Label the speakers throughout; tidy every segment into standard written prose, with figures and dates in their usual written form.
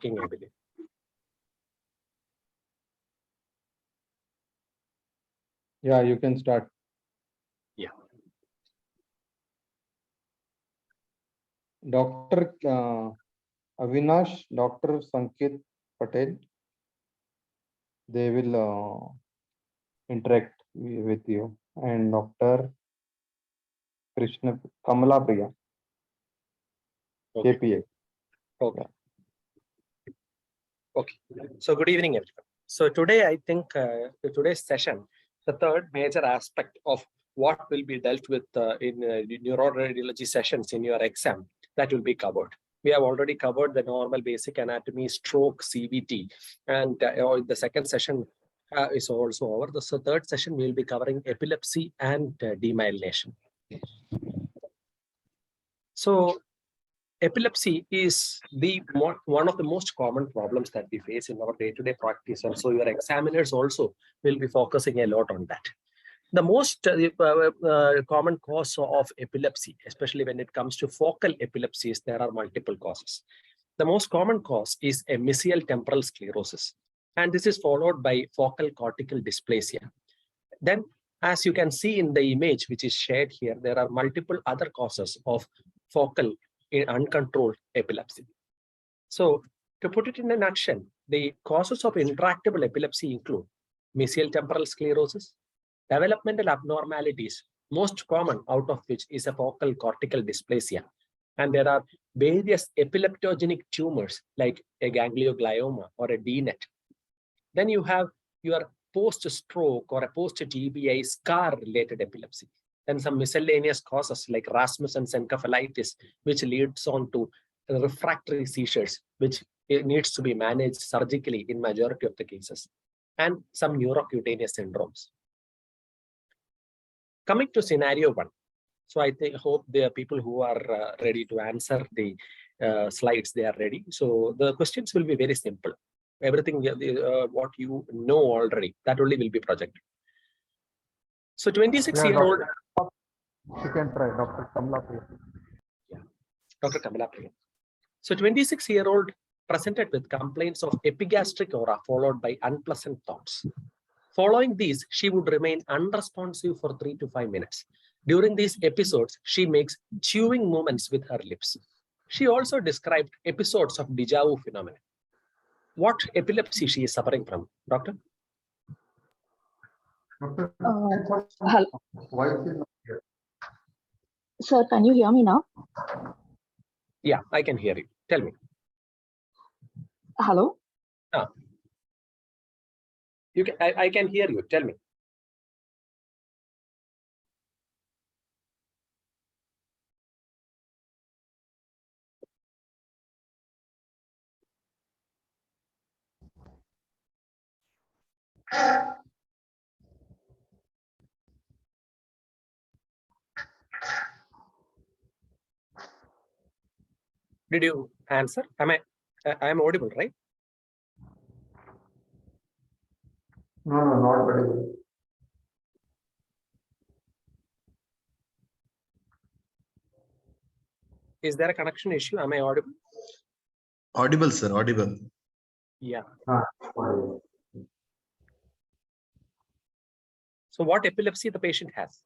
Speaker 1: working, I believe.
Speaker 2: Yeah, you can start.
Speaker 1: Yeah.
Speaker 2: Dr. Avinash, Dr. Sanket Patel, they will interact with you, and Dr. Krishna Kamala Priya,
Speaker 1: Okay.
Speaker 2: KPA.
Speaker 1: Okay. Okay. So good evening, everyone. So today, I think today's session, the third major aspect of what will be dealt with in neuroradiology sessions in your exam, that will be covered. We have already covered the normal basic anatomy, stroke, CVT, and the second session is also over. The third session we will be covering epilepsy and demyelination. So epilepsy is one of the most common problems that we face in our day-to-day practice, and so your examiners also will be focusing a lot on that. The most common cause of epilepsy, especially when it comes to focal epilepsies, there are multiple causes. The most common cause is a mesial temporal sclerosis, and this is followed by focal cortical dysplasia. Then, as you can see in the image which is shared here, there are multiple other causes of focal in uncontrolled epilepsy. So, to put it in a nutshell, the causes of intractable epilepsy include mesial temporal sclerosis, developmental abnormalities, most common out of which is a focal cortical dysplasia. And there are various epileptogenic tumors like a ganglioglioma or a DNET. Then you have your post-stroke or a post-TBI scar-related epilepsy. Then some miscellaneous causes like Rasmussen's encephalitis, which leads on to refractory seizures, which needs to be managed surgically in majority of the cases, and some neurocutaneous syndromes. Coming to scenario one. So I hope the people who are ready to answer the slides, they are ready. So the questions will be very simple. Everything what you know already, that only will be projected. So 26-year-old.
Speaker 2: You can try, Dr. Kamala Priya.
Speaker 1: Yeah, Dr. Kamala Priya. So 26-year-old presented with complaints of epigastric aura followed by unpleasant thoughts. Following these, she would remain unresponsive for 3 to 5 minutes. During these episodes, she makes chewing movements with her lips. She also described episodes of déjà vu phenomenon. What epilepsy she is suffering from, doctor?
Speaker 3: Hello. Sir, can you hear me now?
Speaker 1: Yeah, I can hear you. Tell me.
Speaker 3: Hello.
Speaker 1: You can. I can hear you. Tell me. Did you answer? I am audible, right?
Speaker 2: No, not audible.
Speaker 1: Is there a connection issue? Am I audible?
Speaker 4: Audible, sir. Audible.
Speaker 1: Yeah.
Speaker 2: Audible.
Speaker 1: So what epilepsy the patient has?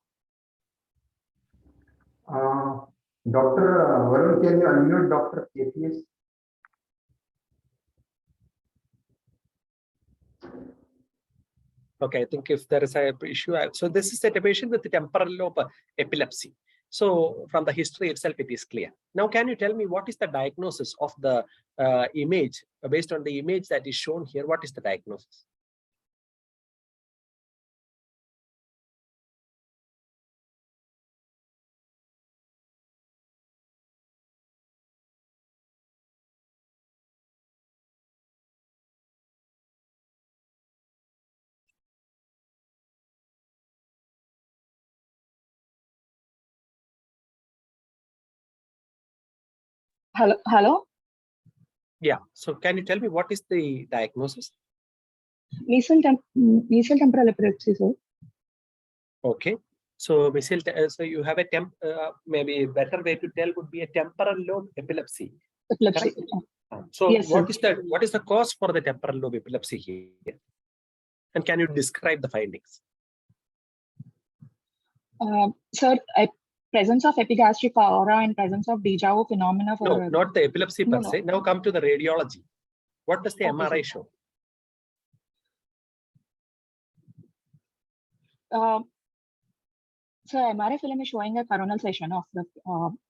Speaker 2: Dr. Varun, can you unmute Dr. KPS?
Speaker 1: Okay, I think if there is a issue, so this is a patient with the temporal lobe epilepsy. So from the history itself, it is clear. Now, can you tell me what is the diagnosis of the image, based on the image that is shown here? What is the diagnosis?
Speaker 3: Hello.
Speaker 1: Yeah. So can you tell me what is the diagnosis?
Speaker 3: Mesial temporal epilepsy, sir.
Speaker 1: Okay. So so you have a maybe a better way to tell would be a temporal lobe epilepsy.
Speaker 3: Epilepsy.
Speaker 1: So
Speaker 3: Yes, sir.
Speaker 1: what is the cause for the temporal lobe epilepsy here? And can you describe the findings?
Speaker 3: Sir, presence of epigastric aura and presence of deja vu phenomena for
Speaker 1: No, not the epilepsy per
Speaker 3: No.
Speaker 1: se. Now come to the radiology. What does the
Speaker 3: Okay,
Speaker 1: MRI
Speaker 3: sir.
Speaker 1: show?
Speaker 3: So MRI film is showing a coronal section of the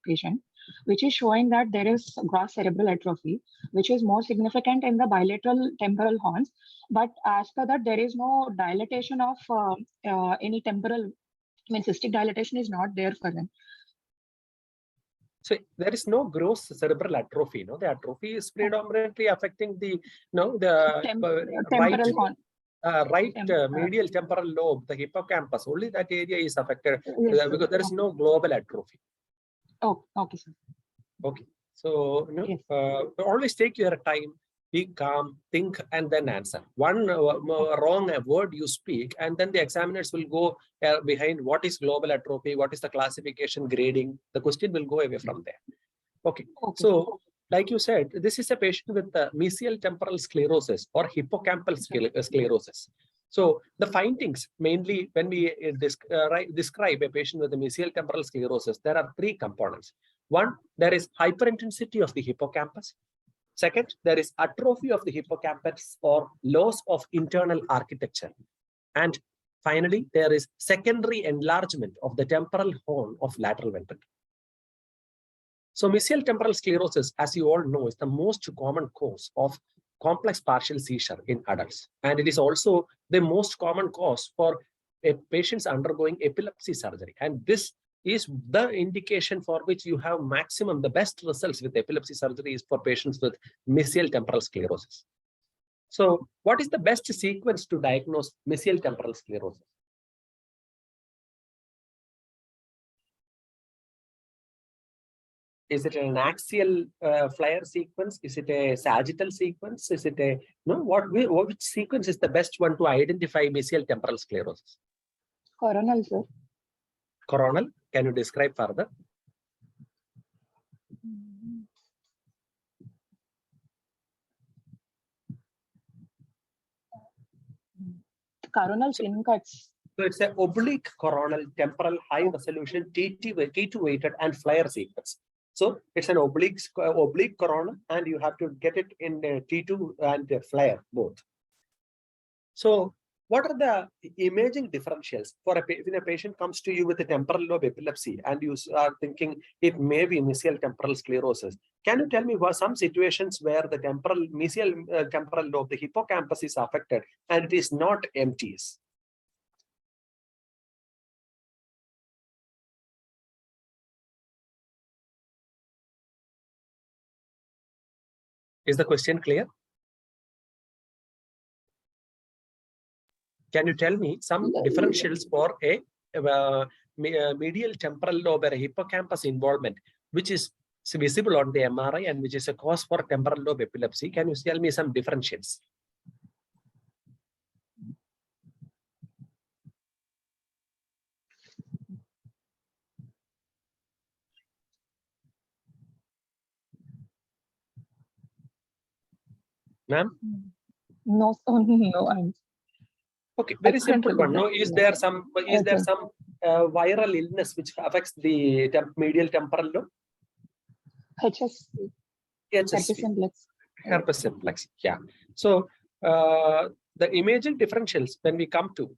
Speaker 3: patient, which is showing that there is gross cerebral atrophy, which is more significant in the bilateral temporal horns. But as per that, there is no dilatation of any temporal, cystic dilatation is not there for them.
Speaker 1: So there is no gross cerebral atrophy. No, the atrophy is predominantly affecting the
Speaker 3: Temporal horn.
Speaker 1: medial temporal lobe, the hippocampus. Only that area is affected
Speaker 3: Yes,
Speaker 1: because there is no global atrophy.
Speaker 3: Oh, okay, sir.
Speaker 1: Okay, so
Speaker 3: Yes.
Speaker 1: always take your time, be calm, think, and then answer. One wrong word you speak, and then the examiners will go behind what is global atrophy, what is the classification, grading. The question will go away from there. Okay, so like you said, this is a patient with mesial temporal sclerosis or hippocampal sclerosis. So the findings, mainly when we describe a patient with a mesial temporal sclerosis, there are three components. One, there is hyperintensity of the hippocampus. Second, there is atrophy of the hippocampus or loss of internal architecture. And finally, there is secondary enlargement of the temporal horn of lateral ventricle. So mesial temporal sclerosis, as you all know, is the most common cause of complex partial seizure in adults. And it is also the most common cause for patients undergoing epilepsy surgery. And this is the indication for which you have the best results with epilepsy surgery is for patients with mesial temporal sclerosis. So what is the best sequence to diagnose mesial temporal sclerosis? Is it an axial flare sequence? Is it a sagittal sequence? Is it a which sequence is the best one to identify mesial temporal sclerosis?
Speaker 3: Coronal, sir.
Speaker 1: Coronal. Can you describe further?
Speaker 3: Coronal skin cuts.
Speaker 1: So it's an oblique coronal temporal high resolution T2 weighted and flare sequence. So it's an oblique corona, and you have to get it in T2 and flare both. So what are the imaging differentials for when a patient comes to you with a temporal lobe epilepsy and you are thinking it may be mesial temporal sclerosis? Can you tell me some situations where the mesial temporal lobe, the hippocampus is affected and it is not MTS? Is the question clear? Can you tell me some differentials for a medial temporal lobe or a hippocampus involvement, which is visible on the MRI and which is a cause for temporal lobe epilepsy? Can you tell me some differentials? Ma'am?
Speaker 3: No, no.
Speaker 1: Okay, very simple one. No, is there some viral illness which affects the medial temporal lobe?
Speaker 3: HSV.
Speaker 1: Herpes simplex. Yeah. So the imaging differentials when we come to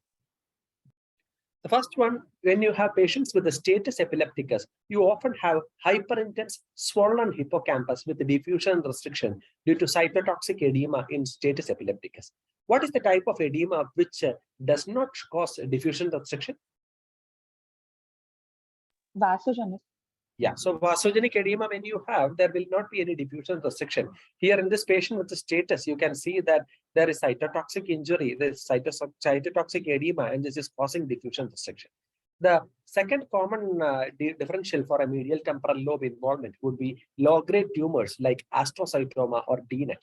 Speaker 1: the first one, when you have patients with the status epilepticus, you often have hyperintense swollen hippocampus with diffusion restriction due to cytotoxic edema in status epilepticus. What is the type of edema which does not cause diffusion restriction?
Speaker 3: Vasogenic.
Speaker 1: Yeah, so vasogenic edema, when you have, there will not be any diffusion restriction. Here in this patient with the status, you can see that there is cytotoxic injury, there is cytotoxic edema, and this is causing diffusion restriction. The second common differential for a medial temporal lobe involvement would be low-grade tumors like astrocytoma or DNET.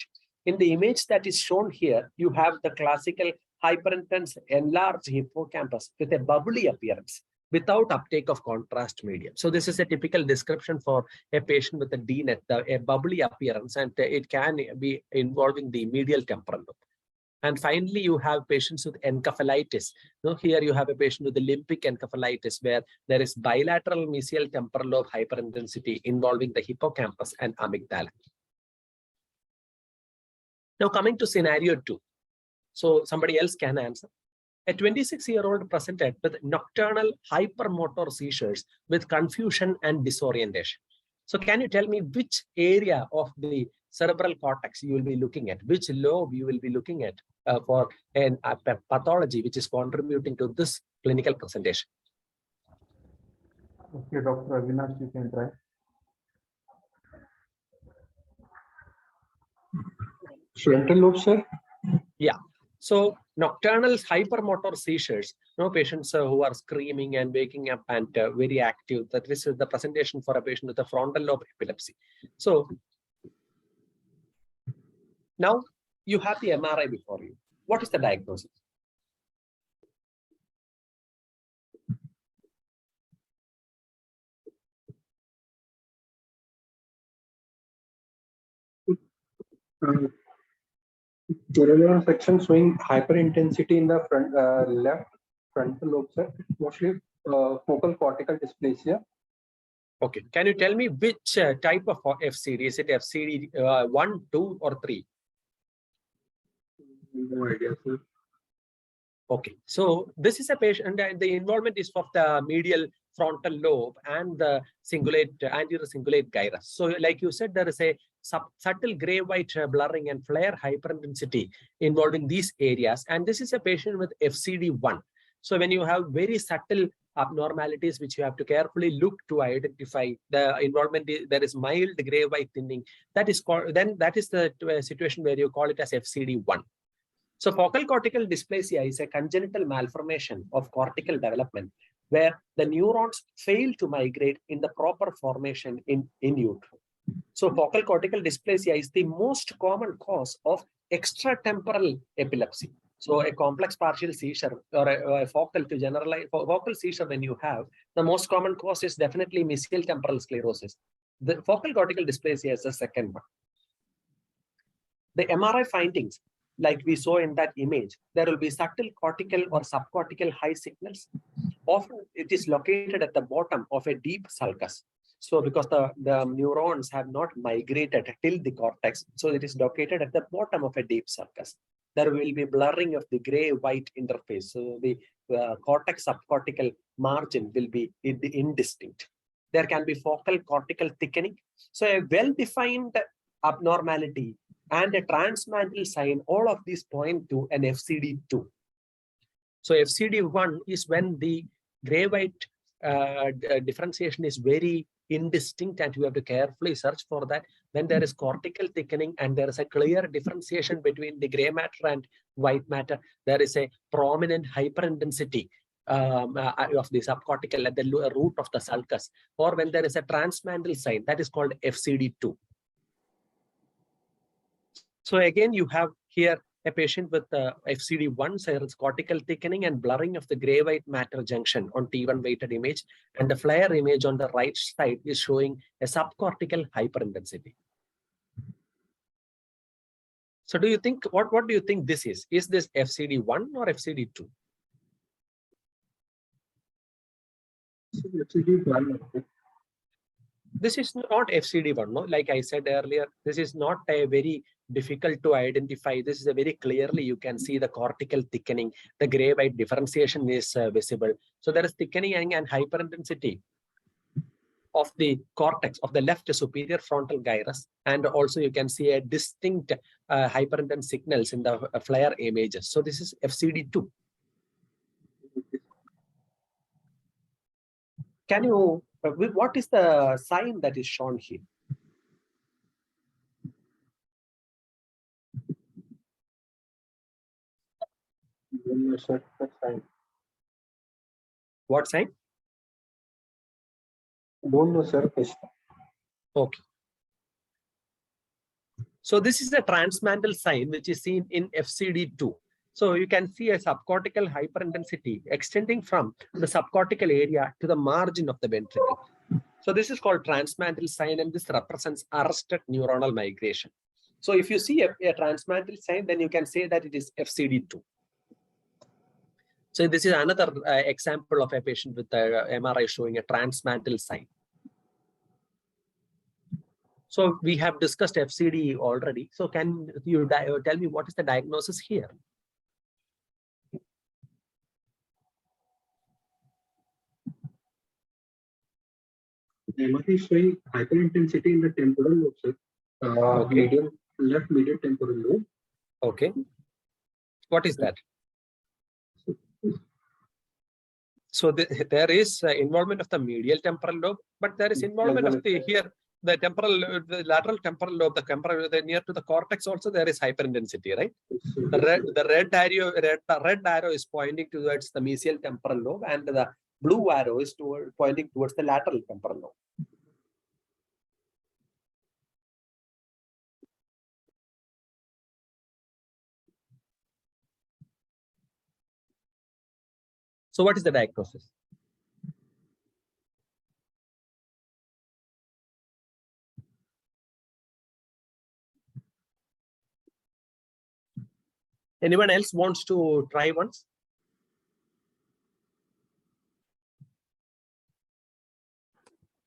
Speaker 1: In the image that is shown here, you have the classical hyperintense enlarged hippocampus with a bubbly appearance. without uptake of contrast medium. So this is a typical description for a patient with a DNET, a bubbly appearance, and it can be involving the medial temporal lobe. And finally, you have patients with encephalitis. Now, here you have a patient with the limbic encephalitis, where there is bilateral mesial temporal lobe hyperintensity involving the hippocampus and amygdala. Now, coming to scenario 2. So somebody else can answer. A 26-year-old presented with nocturnal hypermotor seizures with confusion and disorientation. So can you tell me which area of the cerebral cortex you will be looking at, which lobe you will be looking at for a pathology which is contributing to this clinical presentation?
Speaker 2: Okay, Dr. Avinash, you can try.
Speaker 5: Frontal lobe, sir?
Speaker 1: Yeah. So nocturnal hypermotor seizures, patients who are screaming and waking up and very active, that this is the presentation for a patient with a frontal lobe epilepsy. So now you have the MRI before you. What is the diagnosis?
Speaker 5: There is a section showing hyperintensity in the front left frontal lobe, sir. Mostly focal cortical dysplasia.
Speaker 1: Okay. Can you tell me which type of FCD? Is it FCD 1, 2, or 3?
Speaker 5: No idea, sir.
Speaker 1: Okay. So this is a patient, and the involvement is for the medial frontal lobe and the anterior cingulate gyrus. So like you said, there is a subtle gray-white blurring and flare hyperintensity involving these areas. And this is a patient with FCD1. So when you have very subtle abnormalities, which you have to carefully look to identify the involvement, there is mild gray-white thinning. That is called, then that is the situation where you call it as FCD1. So focal cortical dysplasia is a congenital malformation of cortical development where the neurons fail to migrate in the proper formation in utero. So focal cortical dysplasia is the most common cause of extratemporal epilepsy. So a complex partial seizure or a focal to generalize focal seizure, when you have, the most common cause is definitely mesial temporal sclerosis. The focal cortical dysplasia is the second one. The MRI findings, like we saw in that image, there will be subtle cortical or subcortical high signals. Often it is located at the bottom of a deep sulcus. So because the neurons have not migrated till the cortex, so it is located at the bottom of a deep sulcus. There will be blurring of the gray-white interface. So the cortex subcortical margin will be indistinct. There can be focal cortical thickening. So a well-defined abnormality and a transmantle sign, all of these point to an FCD2. So FCD1 is when the gray-white differentiation is very indistinct, and you have to carefully search for that. When there is cortical thickening and there is a clear differentiation between the gray matter and white matter, there is a prominent hyperintensity of the subcortical at the root of the sulcus, or when there is a transmantle sign, that is called FCD2. So again, you have here a patient with FCD1, so it's cortical thickening and blurring of the gray-white matter junction on T1 weighted image, and the flare image on the right side is showing a subcortical hyperintensity. So do you think, what do you think this is? Is this FCD1 or FCD2?
Speaker 5: FCD1.
Speaker 1: This is not FCD1, no? Like I said earlier, this is not a very difficult to identify. This is a very clearly, you can see the cortical thickening, the gray-white differentiation is visible. So there is thickening and hyperintensity of the cortex of the left superior frontal gyrus, and also you can see a distinct hyperintense signals in the flare images. So this is FCD2. Can you, what is the sign that is shown here? What sign?
Speaker 5: Don't know, sir.
Speaker 1: Okay. So this is a transmantle sign which is seen in FCD2. So you can see a subcortical hyperintensity extending from the subcortical area to the margin of the ventricle. So this is called transmantle sign, and this represents arrested neuronal migration. So if you see a transmantle sign, then you can say that it is FCD2. So this is another example of a patient with a MRI showing a transmantle sign. So we have discussed FCD already. So can you tell me what is the diagnosis here?
Speaker 5: MRI showing hyperintensity in the temporal lobe, sir.
Speaker 1: Okay.
Speaker 5: Left medial temporal lobe.
Speaker 1: Okay. What is that? So there is involvement of the medial temporal lobe, but there is involvement of the lateral temporal lobe, near to the cortex also there is hyperintensity, right? The red arrow is pointing towards the mesial temporal lobe, and the blue arrow is pointing towards the lateral temporal lobe. So what is the diagnosis? Anyone else wants to try once?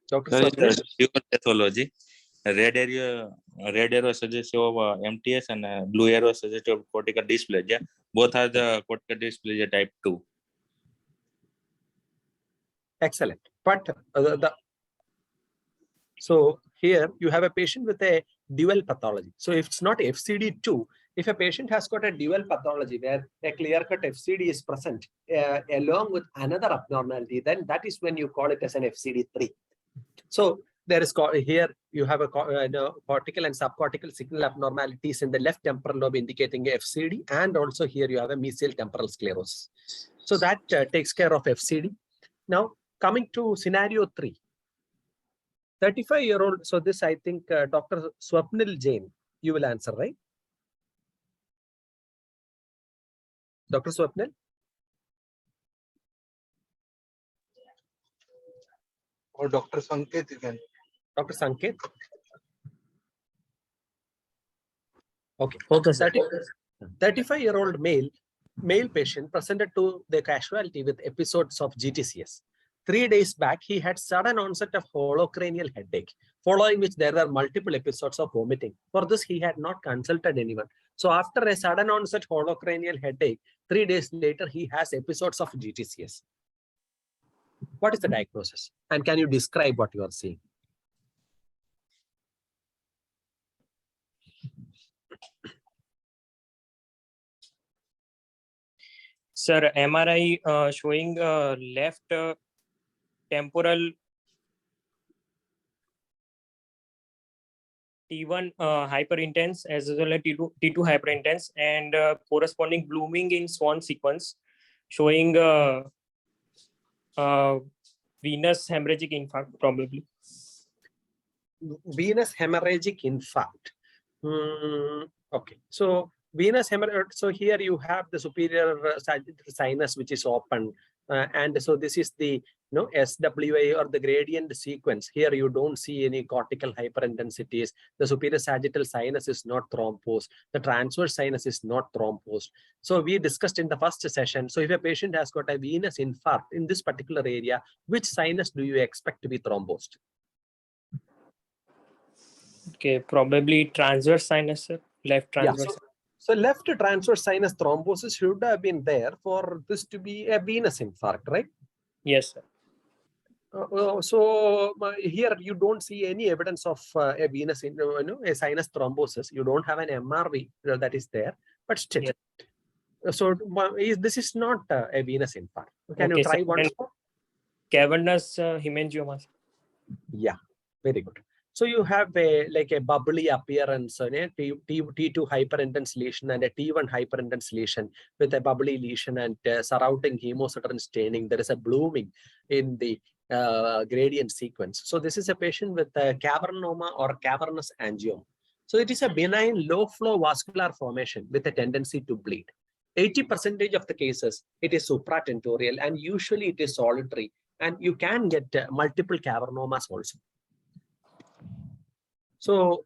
Speaker 1: Dr. Swapnil?
Speaker 6: Pure pathology. Red arrow suggestive of MTS and blue arrow suggestive of cortical dysplasia. Both are the cortical dysplasia type 2.
Speaker 1: Excellent. But so here you have a patient with a dual pathology. So if it's not FCD2, if a patient has got a dual pathology where a clear-cut FCD is present along with another abnormality, then that is when you call it as an FCD3. So there is here you have a cortical and subcortical signal abnormalities in the left temporal lobe indicating FCD, and also here you have a mesial temporal sclerosis. So that takes care of FCD. Now coming to scenario 3. 35-year-old, so this I think Dr. Swapnil Jain, you will answer, right? Dr. Swapnil?
Speaker 7: Or Dr. Sanket again.
Speaker 1: Dr. Sanket? Okay. 35-year-old male patient presented to the casualty with episodes of GTCS. 3 days back, he had sudden onset of holocranial headache, following which there were multiple episodes of vomiting. For this, he had not consulted anyone. So after a sudden onset holocranial headache, 3 days later, he has episodes of GTCS. What is the diagnosis? And can you describe what you are seeing?
Speaker 8: Sir, MRI showing left temporal T1 hyperintense as well as T2 hyperintense, and corresponding blooming in Swan sequence showing venous hemorrhagic infarct probably.
Speaker 1: Venous hemorrhagic infarct. Okay, so venous hemorrhage. So here you have the superior sagittal sinus which is open, and so this is the SWA or the gradient sequence. Here you don't see any cortical hyperintensities. The superior sagittal sinus is not thrombosed. The transverse sinus is not thrombosed. So we discussed in the first session. So if a patient has got a venous infarct in this particular area, which sinus do you expect to be thrombosed?
Speaker 8: Okay, probably transverse sinus, sir. Left transverse.
Speaker 1: Yeah, so left transverse sinus thrombosis should have been there for this to be a venous infarct, right?
Speaker 8: Yes, sir.
Speaker 1: So here you don't see any evidence of a venous, a sinus thrombosis. You don't have an MRV that is there, but still. Yes. So this is not a venous infarct. Can you try once more?
Speaker 8: Cavernous hemangioma.
Speaker 1: Yeah, very good. So you have like a bubbly appearance, T2 hyperintense lesion and a T1 hyperintense lesion with a bubbly lesion and surrounding hemosiderin staining. There is a blooming in the gradient sequence. So this is a patient with a cavernoma or cavernous angioma. So it is a benign low flow vascular formation with a tendency to bleed. 80% of the cases, it is supratentorial, and usually it is solitary, and you can get multiple cavernomas also. So,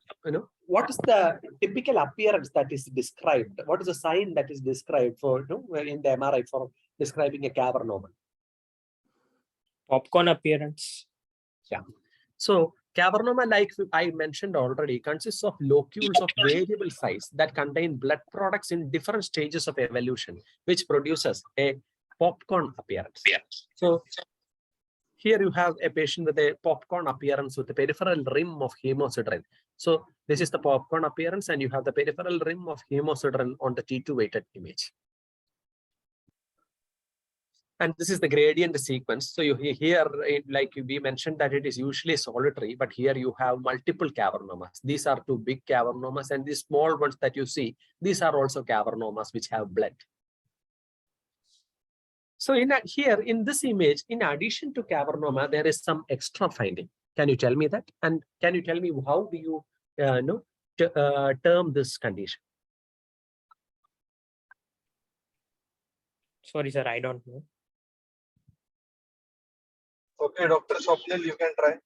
Speaker 1: what is the typical appearance that is described? What is the sign that is described for, in the MRI for describing a cavernoma?
Speaker 8: Popcorn appearance.
Speaker 1: Yeah. So cavernoma, like I mentioned already, consists of locules of variable size that contain blood products in different stages of evolution, which produces a popcorn appearance. So here you have a patient with a popcorn appearance with the peripheral rim of hemosiderin. So this is the popcorn appearance, and you have the peripheral rim of hemosiderin on the T2 weighted image. And this is the gradient sequence. So you here, like we mentioned, that it is usually solitary, but here you have multiple cavernomas. These are two big cavernomas, and these small ones that you see, these are also cavernomas which have blood. So here in this image, in addition to cavernoma, there is some extra finding. Can you tell me that? And can you tell me how do you term this condition?
Speaker 8: Sorry, sir, I don't know.
Speaker 7: Okay, Dr. Swapnil, you can try.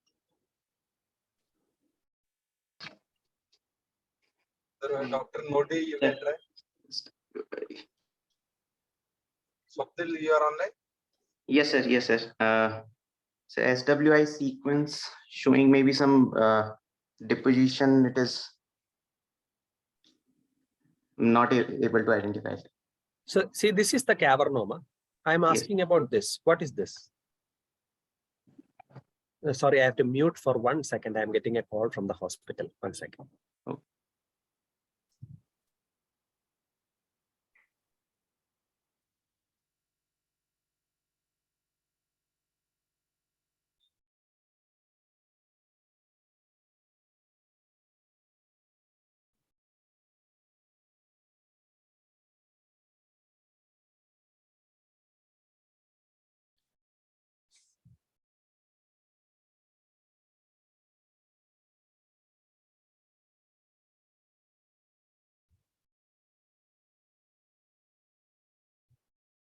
Speaker 7: Dr. Modi, you can try. Swapnil, you are online?
Speaker 9: Yes, sir. Yes, sir. So SWI sequence showing maybe some deposition. It is not able to identify.
Speaker 1: So see, this is the cavernoma. I'm asking about this. What is this? Sorry, I have to mute for 1 second. I'm getting a call from the hospital. 1 second.
Speaker 9: Oh.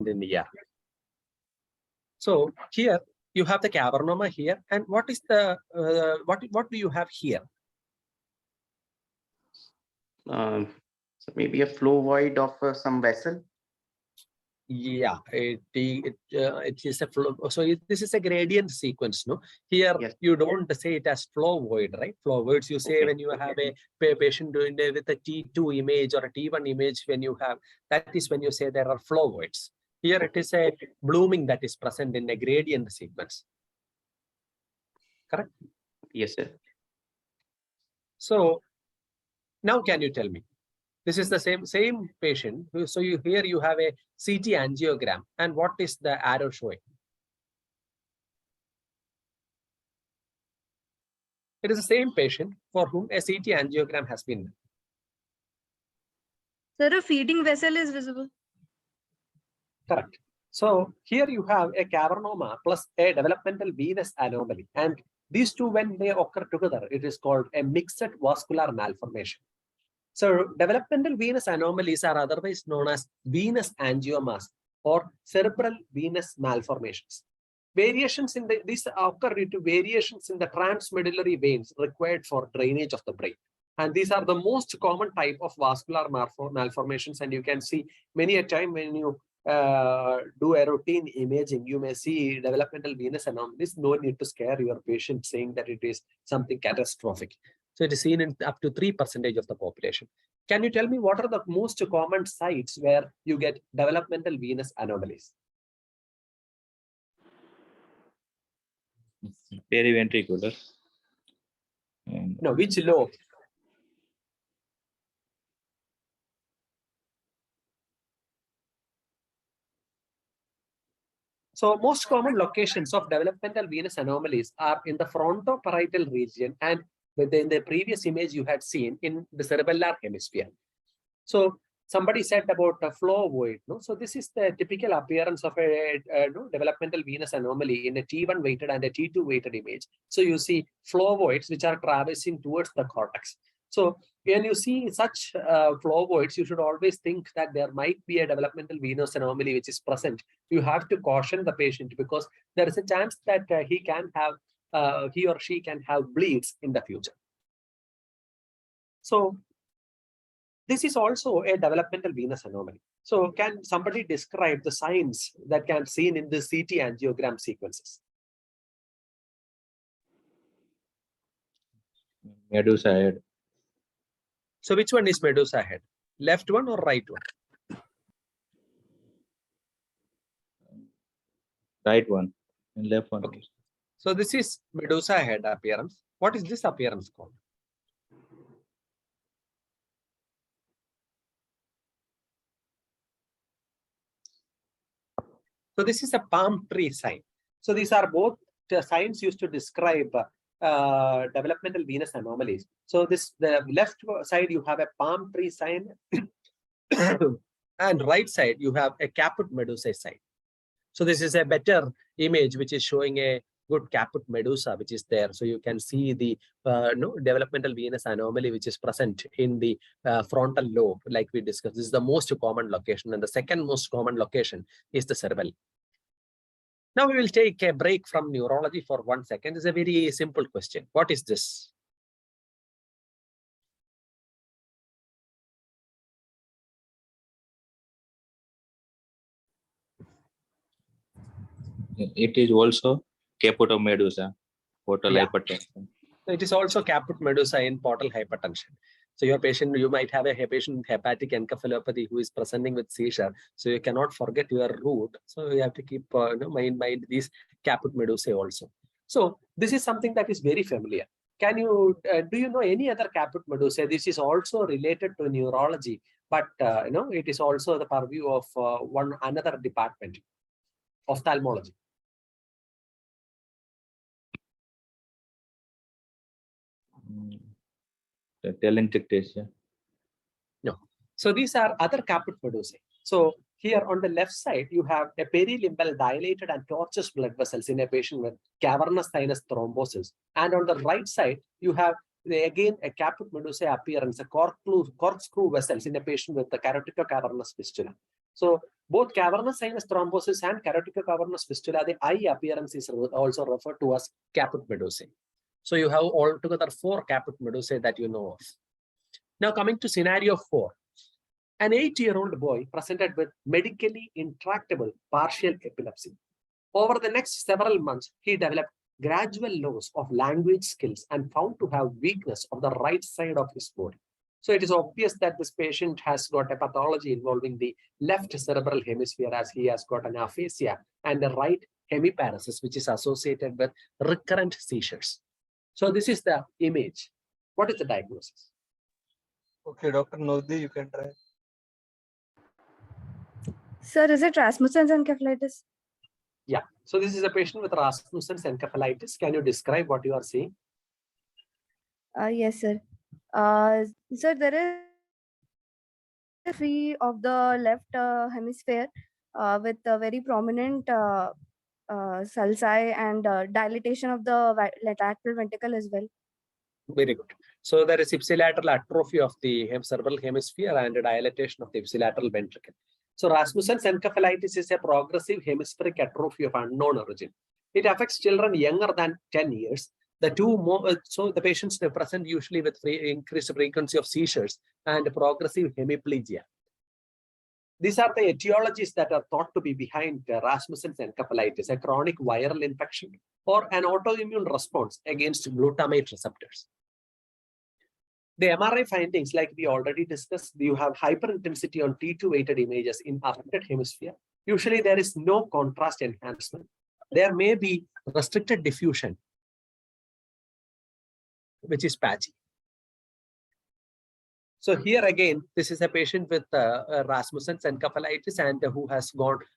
Speaker 1: In the year. So here you have the cavernoma here, and what is the what do you have here?
Speaker 9: So maybe a flow void of some vessel.
Speaker 1: Yeah, it is a flow. So this is a gradient sequence, no? Here you don't say it as flow void, right? Flow voids you say when you have a patient doing with a T2 image or a T1 image, when you have, that is when you say there are flow voids. Here it is a blooming that is present in a gradient sequence. Correct?
Speaker 9: Yes, sir.
Speaker 1: So now can you tell me? This is the same patient. So here you have a CT angiogram, and what is the arrow showing? It is the same patient for whom a CT angiogram has been done.
Speaker 10: Sir, a feeding vessel is visible.
Speaker 1: Correct. So here you have a cavernoma plus a developmental venous anomaly, and these two, when they occur together, it is called a mixed vascular malformation. So developmental venous anomalies are otherwise known as venous angiomas or cerebral venous malformations. Variations in these occur due to variations in the transmedullary veins required for drainage of the brain. And these are the most common type of vascular malformations. And you can see many a time when you do a routine imaging, you may see developmental venous anomalies. No need to scare your patient saying that it is something catastrophic. So it is seen in up to 3% of the population. Can you tell me what are the most common sites where you get developmental venous anomalies?
Speaker 6: Periventricular.
Speaker 1: No, which lobe? So most common locations of developmental venous anomalies are in the frontoparietal region, and within the previous image you had seen in the cerebellar hemisphere. So somebody said about a flow void. No? So this is the typical appearance of a developmental venous anomaly in a T1 weighted and a T2 weighted image. So you see flow voids which are traversing towards the cortex. So when you see such flow voids, you should always think that there might be a developmental venous anomaly which is present. You have to caution the patient because there is a chance that he or she can have bleeds in the future. So this is also a developmental venous anomaly. So can somebody describe the signs that can be seen in the CT angiogram sequences?
Speaker 6: Medusa head.
Speaker 1: So which one is Medusa head? Left one or right one?
Speaker 6: Right one and left one.
Speaker 1: Okay. So this is Medusa head appearance. What is this appearance called? So this is a palm tree sign. So these are both the signs used to describe developmental venous anomalies. So the left side you have a palm tree sign, and right side you have a caput medusae sign. So this is a better image which is showing a good caput medusa which is there. So you can see the developmental venous anomaly which is present in the frontal lobe, like we discussed. This is the most common location, and the second most common location is the cerebellum. Now we will take a break from neurology for 1 second. It's a very simple question. What is this?
Speaker 6: It is also caput of medusa, portal hypertension.
Speaker 1: It is also caput medusa in portal hypertension. So your patient, you might have a patient with hepatic encephalopathy who is presenting with seizure. So you cannot forget your root. So you have to keep mind these caput medusae also. So this is something that is very familiar. Can you do you know any other caput medusae? This is also related to neurology, but it is also the purview of another department, ophthalmology.
Speaker 6: The telangiectasia.
Speaker 1: No. So these are other caput medusae. So here on the left side, you have a perilimbal dilated and tortuous blood vessels in a patient with cavernous sinus thrombosis. And on the right side, you have again a caput medusae appearance, a corkscrew vessels in a patient with the caroticocavernous fistula. So both cavernous sinus thrombosis and caroticocavernous fistula, the eye appearance is also referred to as caput medusae. So you have altogether 4 caput medusae that you know of. Now coming to scenario 4. An 8-year-old boy presented with medically intractable partial epilepsy. Over the next several months, he developed gradual loss of language skills and found to have weakness of the right side of his body. So it is obvious that this patient has got a pathology involving the left cerebral hemisphere, as he has got an aphasia and the right hemiparesis, which is associated with recurrent seizures. So this is the image. What is the diagnosis?
Speaker 7: Okay, Dr. Nodi, you can try.
Speaker 10: Sir, is it Rasmussen's encephalitis?
Speaker 1: Yeah. So this is a patient with Rasmussen's encephalitis. Can you describe what you are seeing?
Speaker 10: Yes, sir. Sir, there is atrophy of the left hemisphere with a very prominent sulci and dilatation of the lateral ventricle as well.
Speaker 1: Very good. So there is ipsilateral atrophy of the cerebral hemisphere and a dilatation of the ipsilateral ventricle. So Rasmussen's encephalitis is a progressive hemispheric atrophy of unknown origin. It affects children younger than 10 years. So the patients present usually with increased frequency of seizures and progressive hemiplegia. These are the etiologies that are thought to be behind Rasmussen's encephalitis, a chronic viral infection or an autoimmune response against glutamate receptors. The MRI findings, like we already discussed, you have hyperintensity on T2 weighted images in affected hemisphere. Usually there is no contrast enhancement. There may be restricted diffusion, which is patchy. So here again, this is a patient with Rasmussen's encephalitis and who has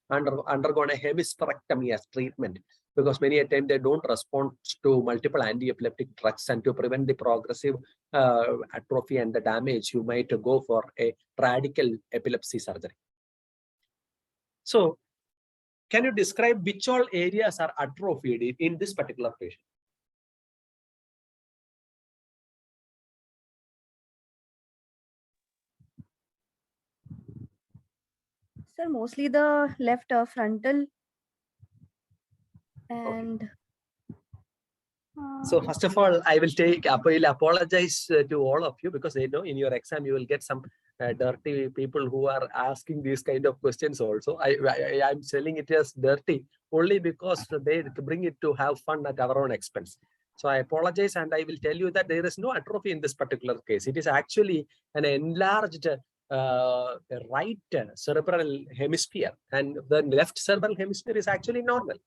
Speaker 1: undergone a hemispherectomy as treatment, because many a time they don't respond to multiple anti-epileptic drugs, and to prevent the progressive atrophy and the damage, you might go for a radical epilepsy surgery. So can you describe which all areas are atrophied in this particular patient?
Speaker 10: Sir, mostly the left frontal and
Speaker 1: So first of all, I will apologize to all of you, because I know in your exam you will get some dirty people who are asking these kind of questions also. I'm selling it as dirty only because they bring it to have fun at our own expense. So I apologize, and I will tell you that there is no atrophy in this particular case. It is actually an enlarged right cerebral hemisphere, and the left cerebral hemisphere is actually normal.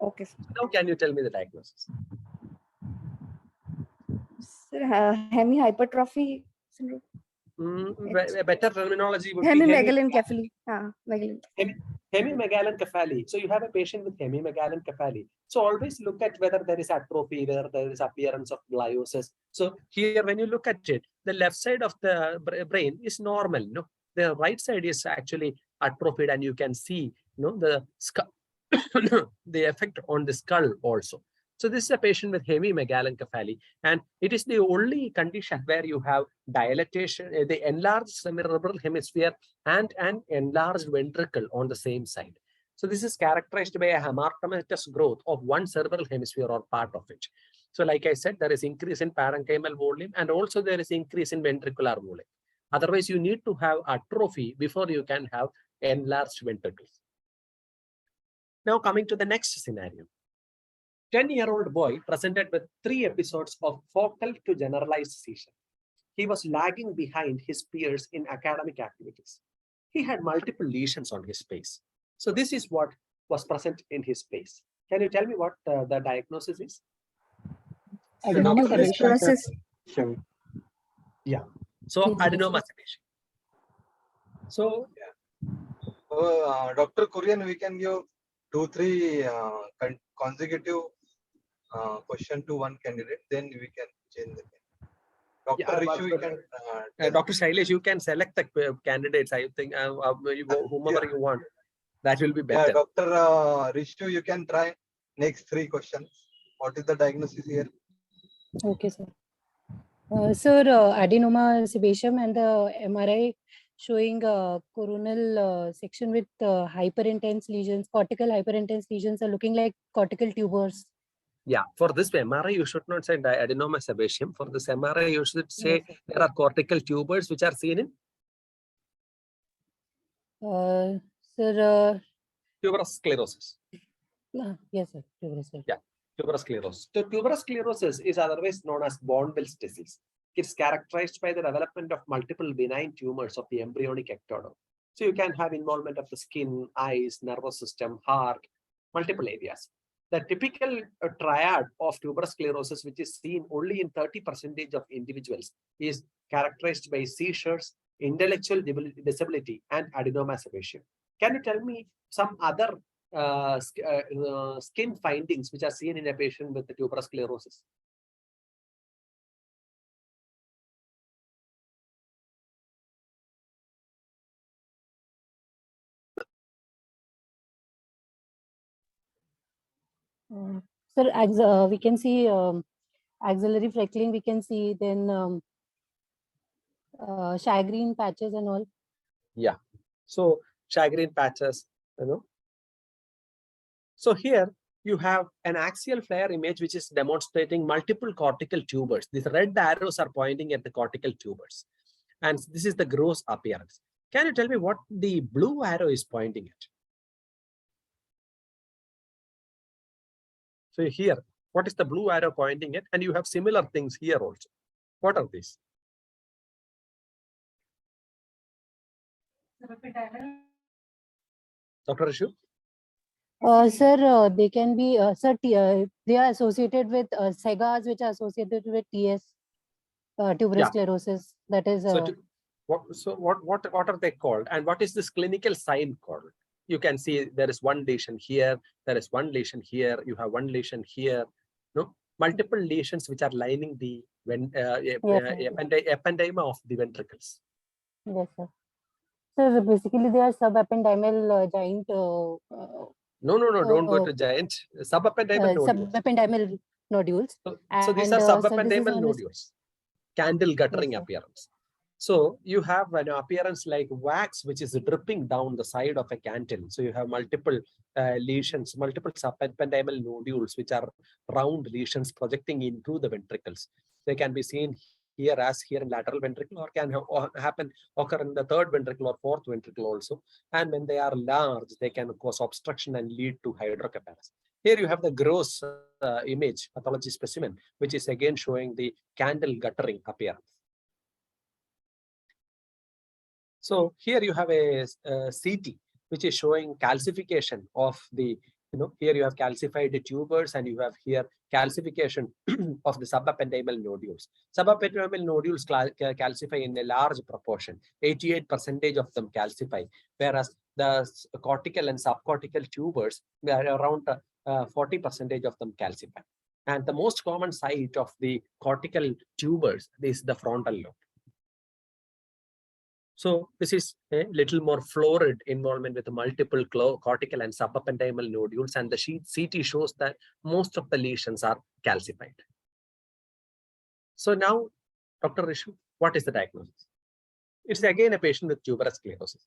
Speaker 10: okay, sir.
Speaker 1: Now can you tell me the diagnosis?
Speaker 10: Sir, hemihypertrophy syndrome.
Speaker 1: A better terminology would be
Speaker 10: Hemimegalencephaly.
Speaker 1: hemimegalencephaly. So you have a patient with hemimegalencephaly. So always look at whether there is atrophy, whether there is appearance of gliosis. So here, when you look at it, the left side of the brain is normal. No, the right side is actually atrophied, and you can see, the skull, the effect on the skull also. So this is a patient with hemimegalencephaly, and it is the only condition where you have dilatation, the enlarged cerebral hemisphere and an enlarged ventricle on the same side. So this is characterized by a hamartomatous growth of one cerebral hemisphere or part of it. So like I said, there is increase in parenchymal volume, and also there is increase in ventricular volume. Otherwise, you need to have atrophy before you can have enlarged ventricles. Now coming to the next scenario. 10-year-old boy presented with 3 episodes of focal to generalized seizure. He was lagging behind his peers in academic activities. He had multiple lesions on his face. So this is what was present in his face. Can you tell me what the diagnosis is?
Speaker 3: Adenoma
Speaker 10: Sclerosis.
Speaker 1: Yeah. So adenoma sedation. So
Speaker 7: Dr. Kurian, we can give 2-3 consecutive question to one candidate, then we can change the name. Dr. Rishu, you can.
Speaker 1: Dr. Shailesh, you can select the candidates. I think whomever you want, that will be better.
Speaker 7: Yeah, Dr. Rishu, you can try next 3 questions. What is the diagnosis here?
Speaker 11: Okay, sir. Sir, adenoma sebaceum and the MRI showing coronal section with hyperintense lesions, cortical hyperintense lesions are looking like cortical tumors.
Speaker 1: Yeah, for this MRI, you should not say adenoma sebaceum. For this MRI, you should say there are cortical tubers which are seen in?
Speaker 11: Sir,
Speaker 1: tuberous sclerosis.
Speaker 11: Yes, sir. Tuberous sclerosis.
Speaker 1: Yeah, tuberous sclerosis. So tuberous sclerosis is otherwise known as Bourneville's disease. It's characterized by the development of multiple benign tumors of the embryonic ectoderm. So you can have involvement of the skin, eyes, nervous system, heart, multiple areas. The typical triad of tuberous sclerosis, which is seen only in 30% of individuals, is characterized by seizures, intellectual disability, and adenoma sebaceum. Can you tell me some other skin findings which are seen in a patient with the tuberous sclerosis?
Speaker 11: Sir, we can see axillary freckling, we can see then shagreen patches and all.
Speaker 1: Yeah. So shagreen patches, So here you have an axial flare image which is demonstrating multiple cortical tubers. These red arrows are pointing at the cortical tubers. And this is the gross appearance. Can you tell me what the blue arrow is pointing at? So here, what is the blue arrow pointing at? And you have similar things here also. What are these? Dr. Rishu?
Speaker 11: Sir, they can be, sir, they are associated with SEGAs, which are associated with TS, tuberous sclerosis. That is.
Speaker 1: What are they called? And what is this clinical sign called? You can see there is one lesion here, there is one lesion here, you have one lesion here, multiple lesions which are lining the ependyma of the ventricles.
Speaker 11: Yes, sir. So basically they are subependymal giant.
Speaker 1: No, don't go to giant. Subependymal nodules.
Speaker 11: Subependymal nodules.
Speaker 1: So these are subependymal nodules. Candle guttering appearance. So you have an appearance like wax, which is dripping down the side of a candle. So you have multiple lesions, multiple subependymal nodules, which are round lesions projecting into the ventricles. They can be seen here as here in lateral ventricle, or can occur in the third ventricle or fourth ventricle also. And when they are large, they can cause obstruction and lead to hydrocephalus. Here you have the gross image pathology specimen, which is again showing the candle guttering appearance. So here you have a CT, which is showing calcification of the, here you have calcified tubers and you have here calcification of the subependymal nodules. Subependymal nodules calcify in a large proportion, 88% of them calcify, whereas the cortical and subcortical tubers, around 40% of them calcify. And the most common site of the cortical tubers is the frontal lobe. So this is a little more florid involvement with multiple cortical and subependymal nodules, and the CT shows that most of the lesions are calcified. So now, Dr. Rishu, what is the diagnosis? It's again a patient with tuberous sclerosis.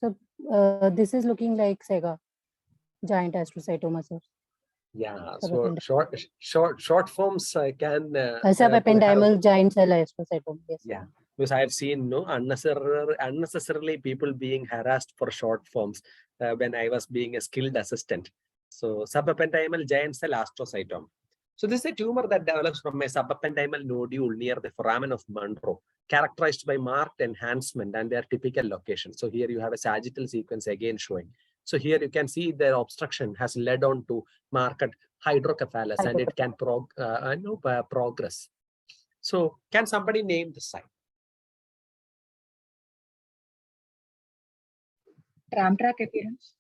Speaker 11: So this is looking like Sega, giant astrocytoma, sir.
Speaker 1: Yeah, so short forms can
Speaker 11: subependymal giant cell astrocytoma. Yes.
Speaker 1: Yeah, because I have seen unnecessarily people being harassed for short forms when I was being a skilled assistant. So subependymal giant cell astrocytoma. So this is a tumor that develops from a subependymal nodule near the foramen of Monro, characterized by marked enhancement and their typical location. So here you have a sagittal sequence again showing. So here you can see the obstruction has led on to marked hydrocephalus, and it can progress. So can somebody name the sign?
Speaker 3: Tram track appearance?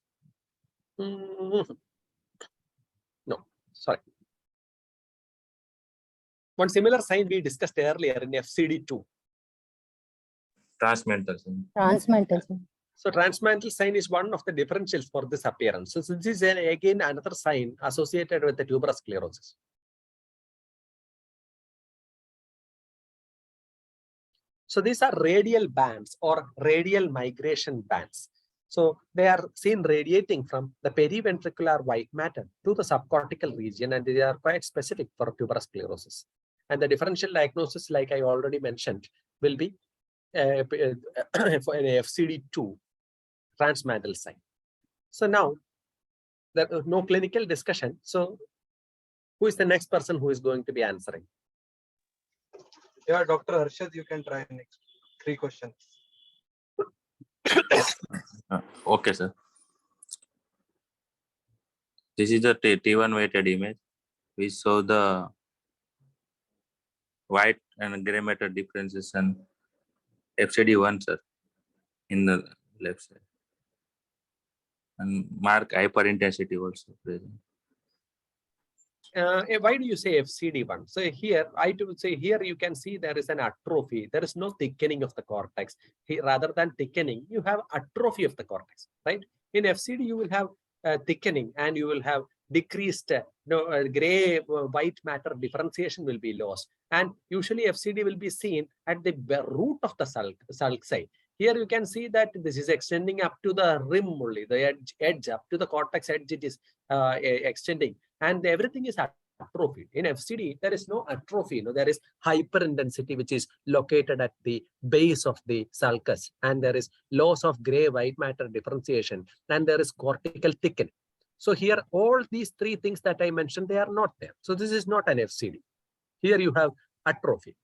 Speaker 1: No, sorry. One similar sign we discussed earlier in FCD2.
Speaker 6: Transmental sign.
Speaker 11: Transmental sign.
Speaker 1: So transmental sign is one of the differentials for this appearance. So this is again another sign associated with the tuberous sclerosis. So these are radial bands or radial migration bands. So they are seen radiating from the periventricular white matter to the subcortical region, and they are quite specific for tuberous sclerosis. And the differential diagnosis, like I already mentioned, will be for an FCD2 transmantle sign. So now there is no clinical discussion. So who is the next person who is going to be answering?
Speaker 7: Yeah, Dr. Harshad, you can try next 3 questions.
Speaker 6: Okay, sir. This is the T1 weighted image. We saw the white and gray matter differences and FCD1, sir, in the left side. And mark hyperintensity also present.
Speaker 1: Why do you say FCD1? So here, I would say here you can see there is an atrophy. There is no thickening of the cortex. Rather than thickening, you have atrophy of the cortex, right? In FCD, you will have thickening and you will have decreased gray white matter differentiation will be lost. And usually FCD will be seen at the root of the sulc side. Here you can see that this is extending up to the rim only, the edge up to the cortex edge it is extending, and everything is atrophied. In FCD, there is no atrophy. There is hyperintensity, which is located at the base of the sulcus, and there is loss of gray white matter differentiation, and there is cortical thickening. So here, all these 3 things that I mentioned, they are not there. So this is not an FCD. Here you have atrophy.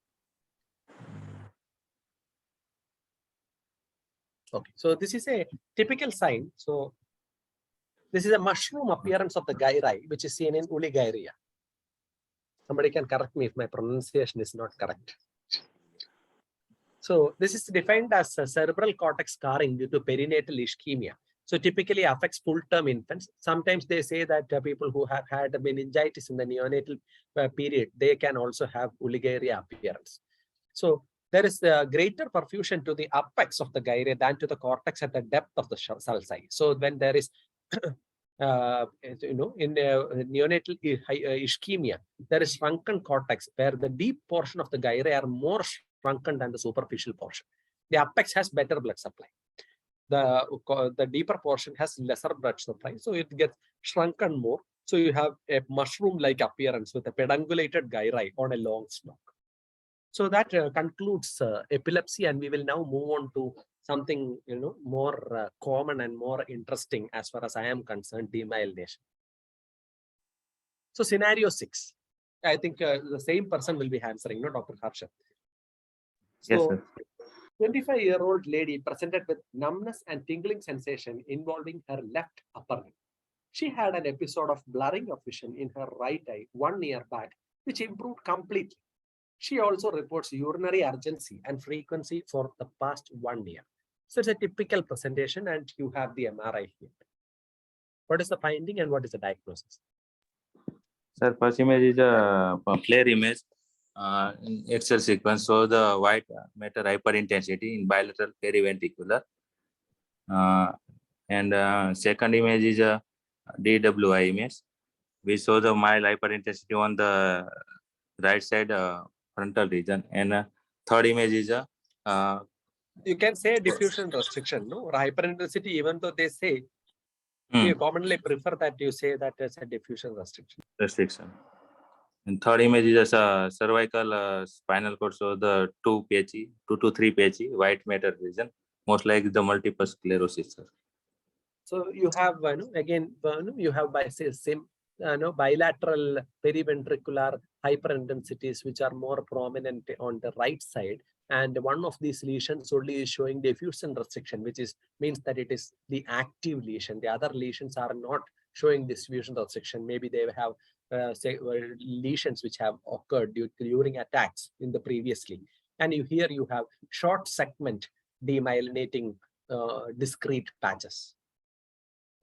Speaker 1: Okay, so this is a typical sign. So this is a mushroom appearance of the gyri, which is seen in oliguria. Somebody can correct me if my pronunciation is not correct. So this is defined as a cerebral cortex scarring due to perinatal ischemia. So typically affects full-term infants. Sometimes they say that people who have had meningitis in the neonatal period, they can also have oliguria appearance. So there is a greater perfusion to the apex of the gyre than to the cortex at the depth of the sulci. So when there is in neonatal ischemia, there is shrunken cortex where the deep portion of the gyri are more shrunken than the superficial portion. The apex has better blood supply. The deeper portion has lesser blood supply, so it gets shrunken more. So you have a mushroom-like appearance with a pedungulated gyri on a long stalk. So that concludes epilepsy, and we will now move on to something more common and more interesting as far as I am concerned, demyelination. So scenario 6, I think the same person will be answering, no, Dr. Harsha. So,
Speaker 6: Yes, sir.
Speaker 1: 25-year-old lady presented with numbness and tingling sensation involving her left upper limb. She had an episode of blurring of vision in her right eye 1 year back, which improved completely. She also reports urinary urgency and frequency for the past 1 year. So it's a typical presentation, and you have the MRI here. What is the finding and what is the diagnosis?
Speaker 6: Sir, first image is a flare image. Excel sequence shows the white matter hyperintensity in bilateral periventricular. And second image is a DWI image. We show the mild hyperintensity on the right side frontal region. And third image is a
Speaker 1: you can say diffusion restriction, no? Or hyperintensity, even though they say, we commonly prefer that you say that as a diffusion restriction.
Speaker 6: And third image is a cervical spinal cord, so the 2 to 3 pH white matter region, most like the multiple sclerosis, sir.
Speaker 1: So you have again you have bilateral periventricular hyperintensities which are more prominent on the right side, and one of these lesions only is showing diffusion restriction, which means that it is the active lesion. The other lesions are not showing diffusion restriction. Maybe they have lesions which have occurred during attacks in the previously, and here you have short segment demyelinating discrete patches.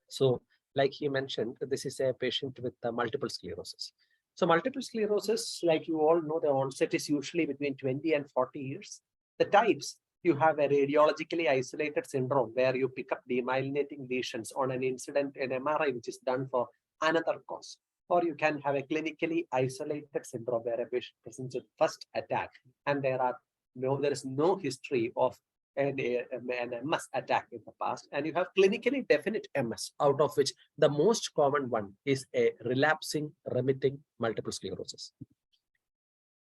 Speaker 1: So like he mentioned, this is a patient with multiple sclerosis. So multiple sclerosis, like you all know, the onset is usually between 20 and 40 years. The types, you have a radiologically isolated syndrome where you pick up demyelinating lesions on an incident, an MRI, which is done for another cause. Or you can have a clinically isolated syndrome where a patient presents with first attack and there is no history of an MS attack in the past, and you have clinically definite MS, out of which the most common one is a relapsing remitting multiple sclerosis.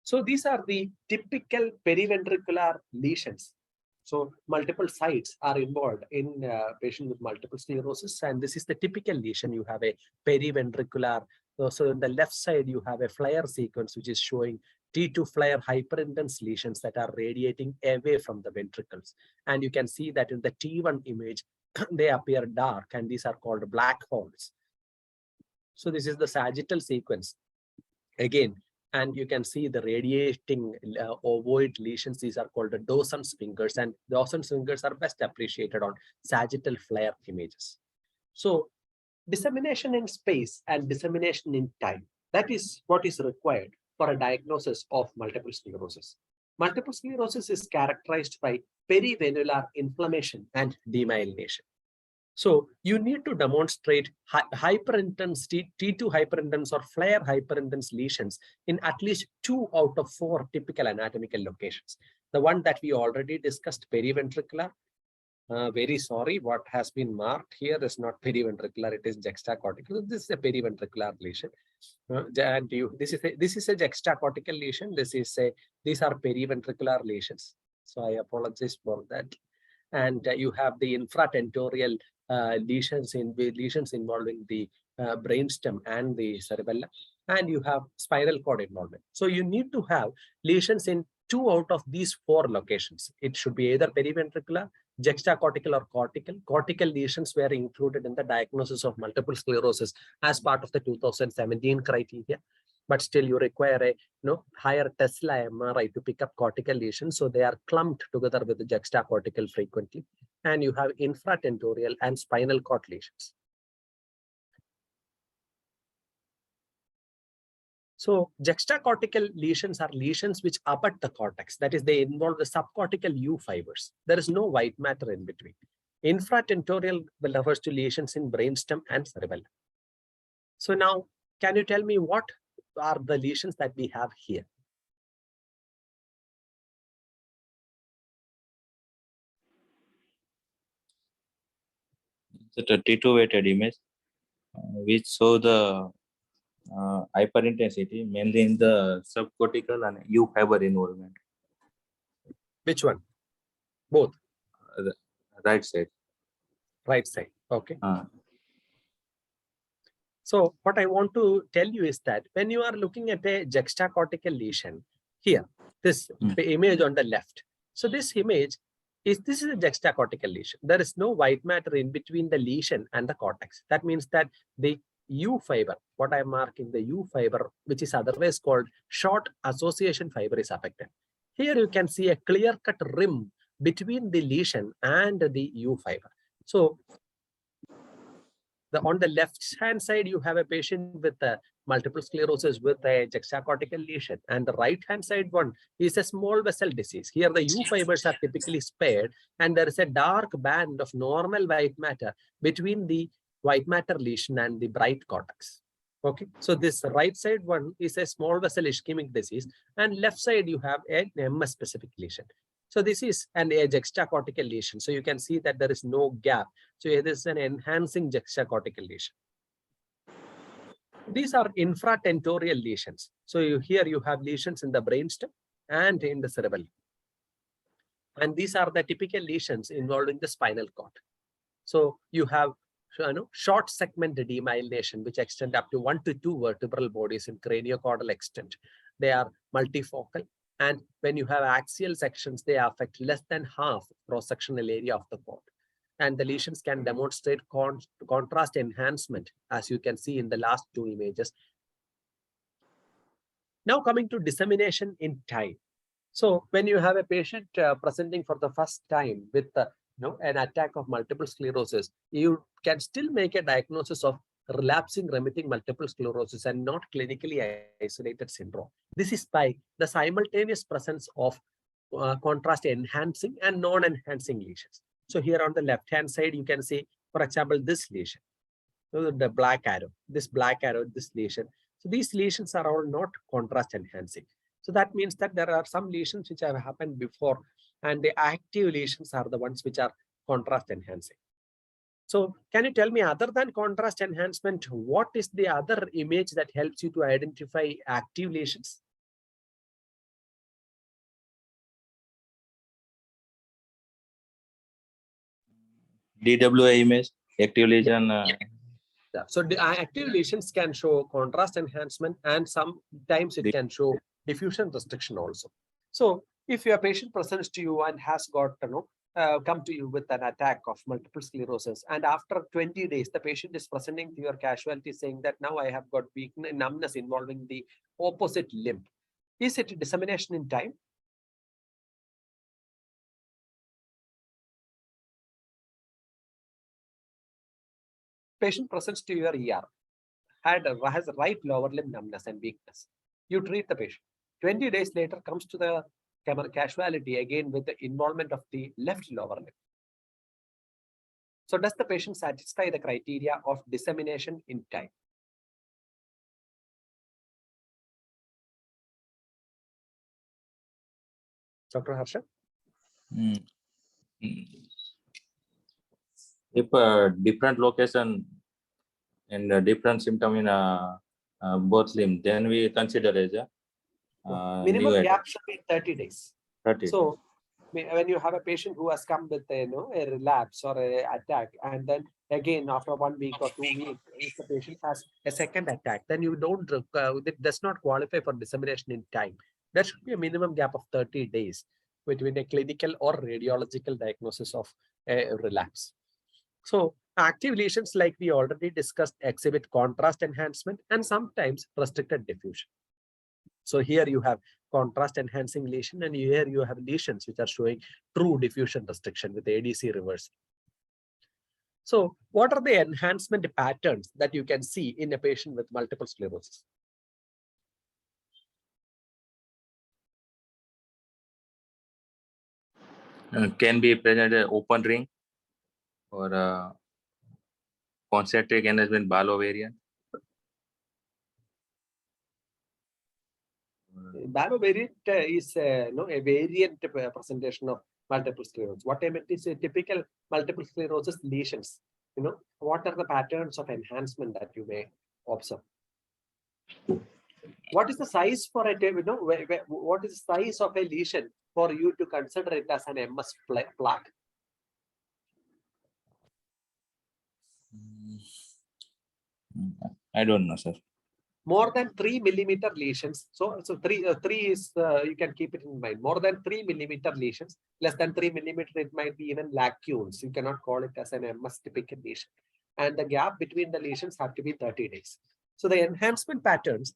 Speaker 1: So these are the typical periventricular lesions. So multiple sites are involved in patient with multiple sclerosis, and this is the typical lesion. You have a periventricular. So on the left side, you have a flare sequence which is showing T2 flare hyperintense lesions that are radiating away from the ventricles. And you can see that in the T1 image, they appear dark, and these are called black holes. So this is the sagittal sequence again, and you can see the radiating ovoid lesions. These are called the Dawson's fingers, and Dawson's fingers are best appreciated on sagittal flare images. So dissemination in space and dissemination in time, that is what is required for a diagnosis of multiple sclerosis. Multiple sclerosis is characterized by perivenular inflammation and demyelination. So you need to demonstrate hyperintensity, T2 hyperintense or flare hyperintense lesions in at least 2 out of 4 typical anatomical locations. The one that we already discussed, periventricular. Very sorry, what has been marked here is not periventricular, it is juxtacortical. This is a periventricular lesion. This is a juxtacortical lesion. These are periventricular lesions. So I apologize for that. And you have the infratentorial lesions involving the brainstem and the cerebellum, and you have spinal cord involvement. So you need to have lesions in 2 out of these 4 locations. It should be either periventricular, juxtacortical, or cortical. Cortical lesions were included in the diagnosis of multiple sclerosis as part of the 2017 criteria. But still you require a higher Tesla MRI to pick up cortical lesions. So they are clumped together with the juxtacortical frequently. And you have infratentorial and spinal cord lesions. So juxtacortical lesions are lesions which abut the cortex. That is, they involve the subcortical U fibers. There is no white matter in between. Infratentorial refers to lesions in brainstem and cerebellum. So now, can you tell me what are the lesions that we have here?
Speaker 6: It's a T2 weighted image which show the hyperintensity mainly in the subcortical and U fiber involvement.
Speaker 1: Which one? Both.
Speaker 6: The right side.
Speaker 1: Right side. Okay. So what I want to tell you is that when you are looking at a juxtacortical lesion here, this image on the left. So this image is a juxtacortical lesion. There is no white matter in between the lesion and the cortex. That means that the U fiber, what I am marking, the U fiber, which is otherwise called short association fiber, is affected. Here you can see a clear-cut rim between the lesion and the U fiber. So on the left-hand side, you have a patient with multiple sclerosis with a juxtacortical lesion, and the right-hand side one is a small vessel disease. Here, the U fibers are typically spared, and there is a dark band of normal white matter between the white matter lesion and the bright cortex. Okay, so this right side one is a small vessel ischemic disease, and left side you have an MS-specific lesion. So this is a juxtacortical lesion. So you can see that there is no gap. So it is an enhancing juxtacortical lesion. These are infratentorial lesions. So here you have lesions in the brainstem and in the cerebellum. And these are the typical lesions involving the spinal cord. So you have short segment demyelination, which extend up to 1 to 2 vertebral bodies in craniocaudal extent. They are multifocal. And when you have axial sections, they affect less than half cross-sectional area of the cord. And the lesions can demonstrate contrast enhancement, as you can see in the last 2 images. Now coming to dissemination in time. So when you have a patient presenting for the first time with an attack of multiple sclerosis, you can still make a diagnosis of relapsing remitting multiple sclerosis and not clinically isolated syndrome. This is by the simultaneous presence of contrast enhancing and non-enhancing lesions. So here on the left-hand side, you can see, for example, this lesion, the black arrow, this lesion. So these lesions are all not contrast enhancing. So that means that there are some lesions which have happened before, and the active lesions are the ones which are contrast enhancing. So can you tell me, other than contrast enhancement, what is the other image that helps you to identify active lesions?
Speaker 6: DWI image, active lesion.
Speaker 1: So the active lesions can show contrast enhancement, and sometimes it can show diffusion restriction also. So if your patient presents to you and has got come to you with an attack of multiple sclerosis, and after 20 days, the patient is presenting to your casualty saying that now I have got weakness, numbness involving the opposite limb. Is it dissemination in time? Patient presents to your ER, has right lower limb numbness and weakness. You treat the patient. 20 days later, comes to the casualty again with the involvement of the left lower limb. So does the patient satisfy the criteria of dissemination in time? Dr. Harsha?
Speaker 6: If a different location and a different symptom in both limbs, then we consider as a
Speaker 1: minimum gap should be 30 days.
Speaker 6: 30.
Speaker 1: So when you have a patient who has come with a relapse or an attack, and then again after 1 week or 2 weeks, if the patient has a second attack, then you don't, it does not qualify for dissemination in time. There should be a minimum gap of 30 days between a clinical or radiological diagnosis of a relapse. So active lesions, like we already discussed, exhibit contrast enhancement and sometimes restricted diffusion. So here you have contrast enhancing lesion, and here you have lesions which are showing true diffusion restriction with ADC reversal. So what are the enhancement patterns that you can see in a patient with multiple sclerosis?
Speaker 6: Can be present an open ring or concentric enhancement Balo variant.
Speaker 1: Balo variant is a variant presentation of multiple sclerosis. What I meant is a typical multiple sclerosis lesions. What are the patterns of enhancement that you may observe? What is the size for a, what is the size of a lesion for you to consider it as an MS plaque?
Speaker 6: I don't know, sir.
Speaker 1: More than 3 millimeter lesions. So three is you can keep it in mind. More than 3 millimeter lesions. Less than 3 millimeter, it might be even lacunes. You cannot call it as an MS typical lesion. And the gap between the lesions have to be 30 days. So the enhancement patterns.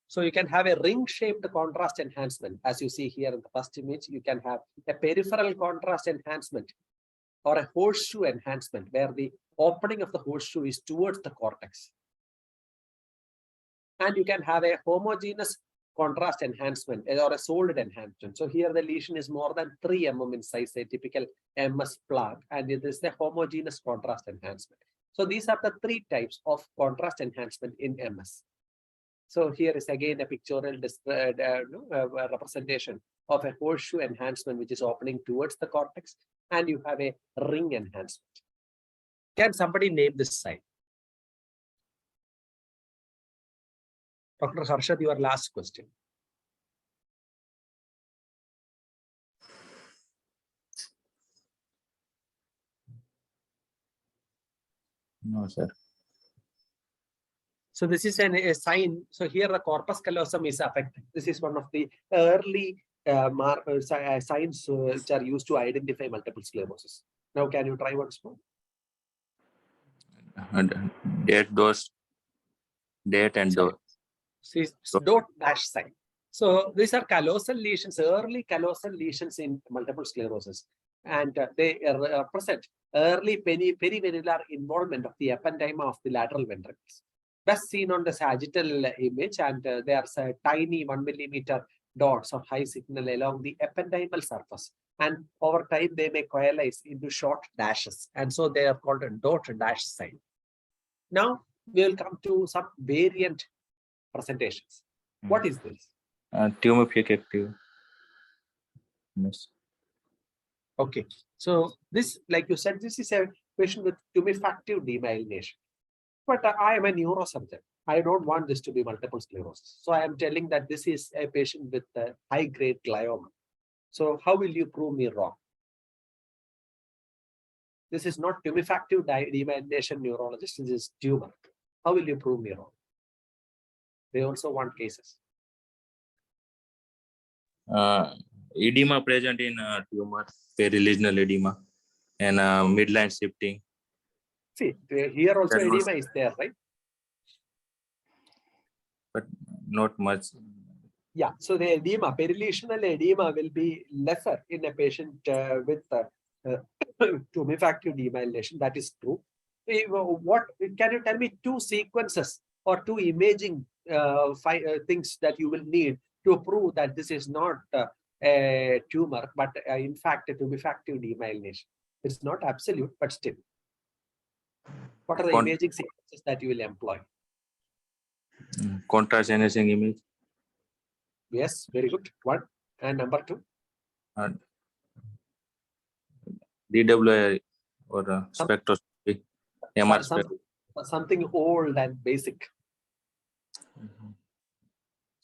Speaker 1: So you can have a ring-shaped contrast enhancement. As you see here in the first image, you can have a peripheral contrast enhancement or a horseshoe enhancement where the opening of the horseshoe is towards the cortex. And you can have a homogeneous contrast enhancement or a solid enhancement. So here the lesion is more than 3 mm in size, a typical MS plaque, and it is the homogeneous contrast enhancement. So these are the 3 types of contrast enhancement in MS. So here is again a pictorial representation of a horseshoe enhancement, which is opening towards the cortex, and you have a ring enhancement. Can somebody name this sign? Dr. Harshad, your last question.
Speaker 6: No, sir.
Speaker 1: So this is a sign. So here the corpus callosum is affected. This is one of the early signs which are used to identify multiple sclerosis. Now, can you try once more?
Speaker 6: Date and dot.
Speaker 1: See, dot dash sign. So these are callosal lesions, early callosal lesions in multiple sclerosis, and they represent early perivenular involvement of the ependyma of the lateral ventricles. Best seen on the sagittal image, and there are tiny 1 millimeter dots of high signal along the ependymal surface, and over time they may coalesce into short dashes, and so they are called a dot dash sign. Now we will come to some variant presentations. What is this?
Speaker 6: Tumefactive. Yes.
Speaker 1: Okay, so this, like you said, this is a patient with tumefactive demyelination. But I am a neurosurgeon. I don't want this to be multiple sclerosis. So I am telling that this is a patient with high-grade glioma. So how will you prove me wrong? This is not tumefactive demyelination neurologist. This is tumor. How will you prove me wrong? They also want cases.
Speaker 6: Edema present in tumor, perilesional edema, and midline shifting.
Speaker 1: See, here also edema is there, right?
Speaker 6: But not much.
Speaker 1: Yeah, so the edema, perilesional edema will be lesser in a patient with tumefactive demyelination. That is true. What can you tell me 2 sequences or 2 imaging things that you will need to prove that this is not a tumor, but in fact a tumefactive demyelination? It's not absolute, but still. What are the imaging sequences that you will employ?
Speaker 6: Contrast enhancing image.
Speaker 1: Yes, very good. 1. And number 2?
Speaker 6: DWI or spectroscopy. MR
Speaker 1: something old and basic.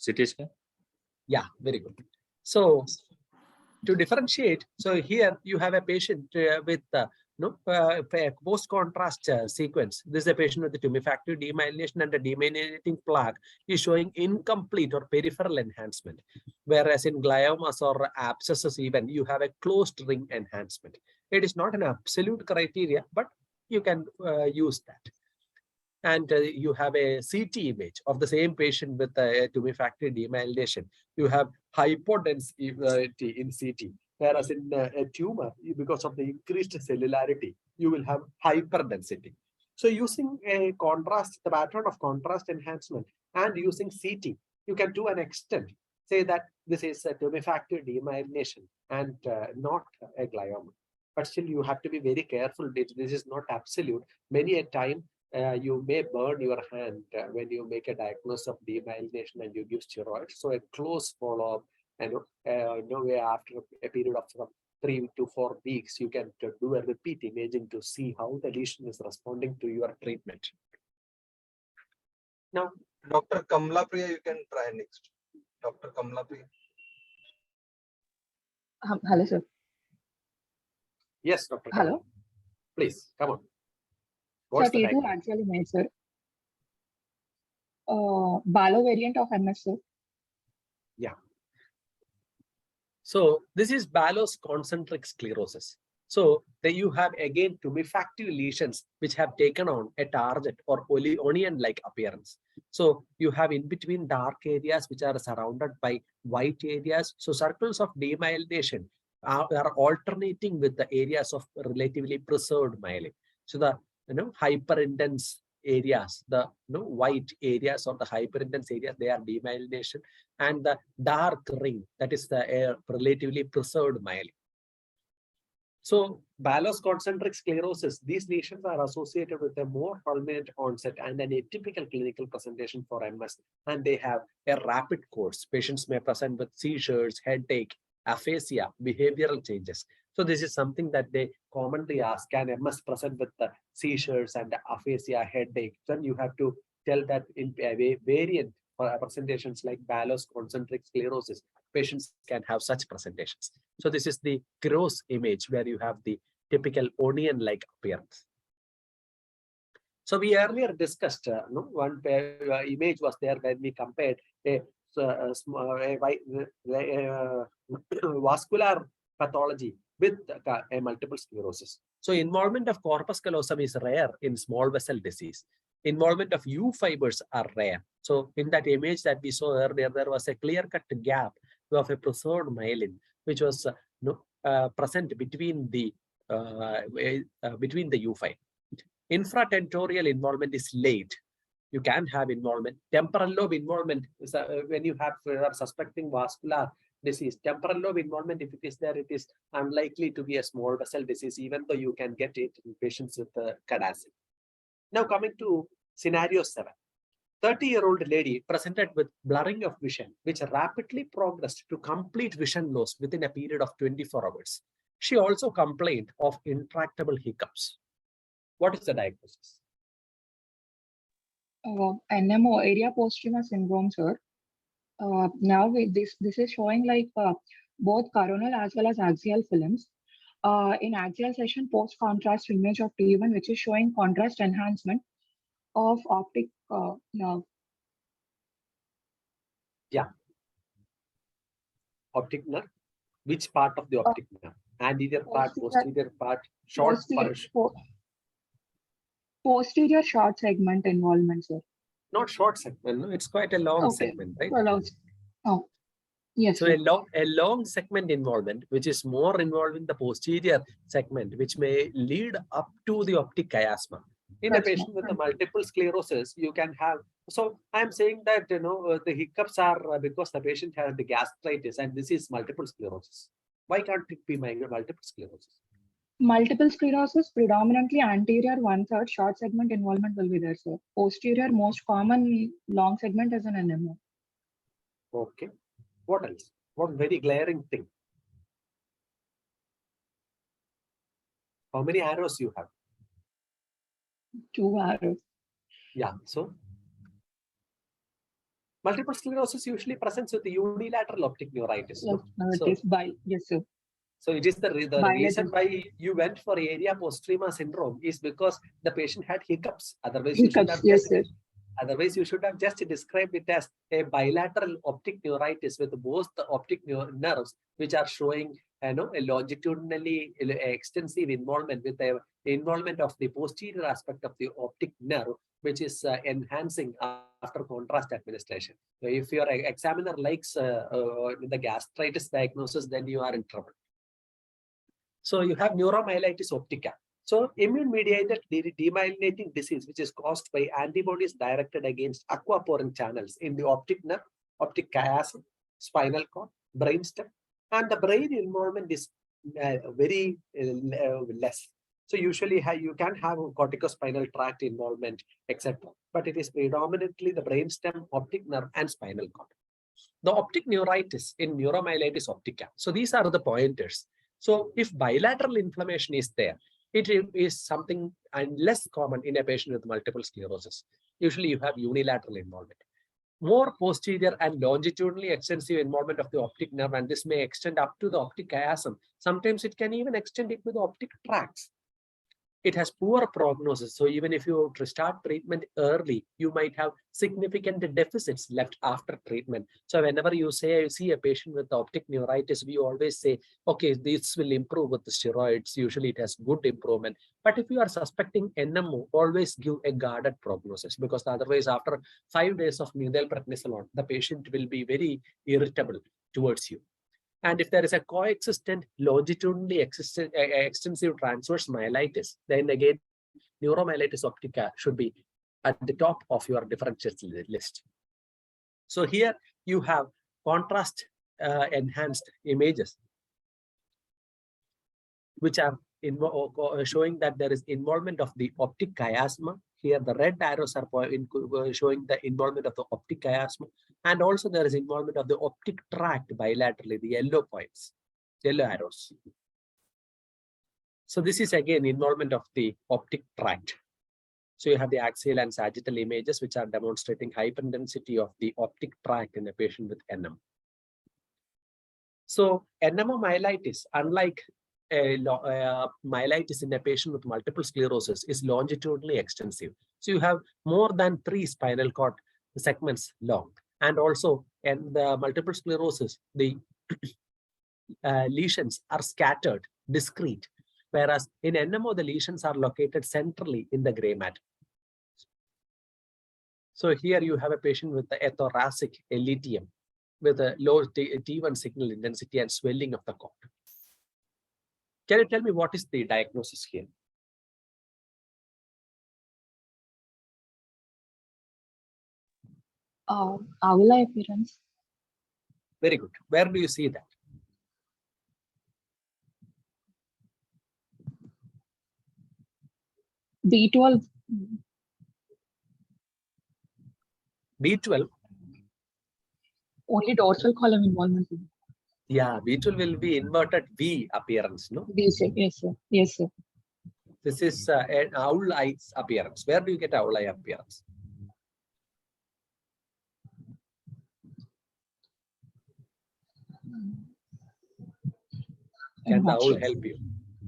Speaker 6: CT scan?
Speaker 1: Yeah, very good. So to differentiate, so here you have a patient with post-contrast sequence. This is a patient with the tumefactive demyelination, and the demyelinating plaque is showing incomplete or peripheral enhancement. Whereas in gliomas or abscesses even, you have a closed ring enhancement. It is not an absolute criteria, but you can use that. And you have a CT image of the same patient with a tumefactive demyelination. You have hypodensity in CT. Whereas in a tumor, because of the increased cellularity, you will have hyperdensity. So using a contrast, the pattern of contrast enhancement and using CT, you can to an extent say that this is a tumefactive demyelination and not a glioma. But still, you have to be very careful. This is not absolute. Many a time, you may burn your hand when you make a diagnosis of demyelination and you give steroids. So a close follow-up, and after a period of from 3 to 4 weeks, you can do a repeat imaging to see how the lesion is responding to your treatment. Now,
Speaker 7: Dr. Kamla Priya, you can try next. Dr. Kamla Priya.
Speaker 3: Hello, sir.
Speaker 1: Yes, Dr.
Speaker 3: Hello.
Speaker 1: Kamal. Please, come on.
Speaker 3: Sir,
Speaker 1: What's the
Speaker 3: T2
Speaker 1: diagnosis?
Speaker 3: axial image, sir. Balo variant of MS, sir.
Speaker 1: Yeah. So this is Ballow's concentric sclerosis. So there you have again tumefactive lesions which have taken on a target or onion-like appearance. So you have in between dark areas which are surrounded by white areas. So circles of demyelination are alternating with the areas of relatively preserved myelin. So the hyperintense areas, the white areas or the hyperintense areas, they are demyelination, and the dark ring, that is the relatively preserved myelin. So Ballow's concentric sclerosis, these lesions are associated with a more fulminant onset and an atypical clinical presentation for MS, and they have a rapid course. Patients may present with seizures, headache, aphasia, behavioral changes. So this is something that they commonly ask, can MS present with the seizures and aphasia, headache? Then you have to tell that in a variant presentations like Ballow's concentric sclerosis, patients can have such presentations. So this is the gross image where you have the typical onion-like appearance. So we earlier discussed, one image was there when we compared a vascular pathology with a multiple sclerosis. So involvement of corpus callosum is rare in small vessel disease. Involvement of U fibers are rare. So in that image that we saw earlier, there was a clear-cut gap of a preserved myelin, which was present between the U fiber. Infratentorial involvement is late. You can have involvement. Temporal lobe involvement is when you are suspecting vascular disease. Temporal lobe involvement, if it is there, it is unlikely to be a small vessel disease, even though you can get it in patients with CADASIL. Now coming to scenario 7. 30-year-old lady presented with blurring of vision, which rapidly progressed to complete vision loss within a period of 24 hours. She also complained of intractable hiccups. What is the diagnosis?
Speaker 3: NMO, area postrema syndrome, sir. Now this is showing like both coronal as well as axial films. In axial section, post-contrast image of T1, which is showing contrast enhancement of optic nerve.
Speaker 1: Yeah. Optic nerve. Which part of the optic nerve? Anterior part, posterior part, short part.
Speaker 3: Posterior short segment involvement, sir.
Speaker 1: Not short segment, no? It's quite a long segment, right?
Speaker 3: Oh, yes.
Speaker 1: So a long segment involvement, which is more involving the posterior segment, which may lead up to the optic chiasma. In a patient with a multiple sclerosis, you can have. So I'm saying that the hiccups are because the patient has the gastritis, and this is multiple sclerosis. Why can't it be multiple sclerosis?
Speaker 3: Multiple sclerosis, predominantly anterior 1/3 short segment involvement will be there, sir. Posterior, most common long segment is an NMO.
Speaker 1: Okay. What else? What very glaring thing? How many arrows you have?
Speaker 3: 2 arrows.
Speaker 1: Yeah. So multiple sclerosis usually presents with the unilateral optic neuritis.
Speaker 3: Yes,
Speaker 1: no?
Speaker 3: it is yes, sir.
Speaker 1: So it is the reason why you went for area postrema syndrome is because the patient had hiccups. Otherwise, you should have just described it as a bilateral optic neuritis with both the optic nerves, which are showing a longitudinally extensive involvement with the involvement of the posterior aspect of the optic nerve, which is enhancing after contrast administration. So if your examiner likes the gastritis diagnosis, then you are in trouble. So you have neuromyelitis optica. So immune-mediated demyelinating disease, which is caused by antibodies directed against aquaporin channels in the optic nerve, optic chiasm. spinal cord, brainstem, and the brain involvement is very less. So usually you can have corticospinal tract involvement, etc. But it is predominantly the brainstem, optic nerve, and spinal cord. The optic neuritis in neuromyelitis optica. So these are the pointers. So if bilateral inflammation is there, it is something less common in a patient with multiple sclerosis. Usually you have unilateral involvement. More posterior and longitudinally extensive involvement of the optic nerve, and this may extend up to the optic chiasm. Sometimes it can even extend into the optic tracts. It has poor prognosis. So even if you start treatment early, you might have significant deficits left after treatment. So whenever you see a patient with optic neuritis, we always say, okay, this will improve with the steroids. Usually it has good improvement. But if you are suspecting NMO, always give a guarded prognosis, because otherwise after 5 days of methylprednisolone, the patient will be very irritable towards you. And if there is a coexistent longitudinally extensive transverse myelitis, then again, neuromyelitis optica should be at the top of your differential list. So here you have contrast enhanced images, which are showing that there is involvement of the optic chiasma. Here the red arrows are showing the involvement of the optic chiasma, and also there is involvement of the optic tract bilaterally, the yellow points, yellow arrows. So this is again involvement of the optic tract. So you have the axial and sagittal images which are demonstrating hyperintensity of the optic tract in a patient with NM. So NMO-myelitis, unlike myelitis in a patient with multiple sclerosis, is longitudinally extensive. So you have more than 3 spinal cord segments long. And also in the multiple sclerosis, the lesions are scattered, discrete, whereas in NMO, the lesions are located centrally in the gray matter. So here you have a patient with a thoracic LETM with a low T1 signal intensity and swelling of the cord. Can you tell me what is the diagnosis here?
Speaker 3: Avula appearance.
Speaker 1: Very good. Where do you see that?
Speaker 3: B12.
Speaker 1: B12.
Speaker 3: Only dorsal column involvement.
Speaker 1: Yeah, B12 will be inverted V appearance, no?
Speaker 3: Yes, sir. Yes, sir. Yes, sir.
Speaker 1: This is an owl eye appearance. Where do you get owl eye appearance? Can the owl help you?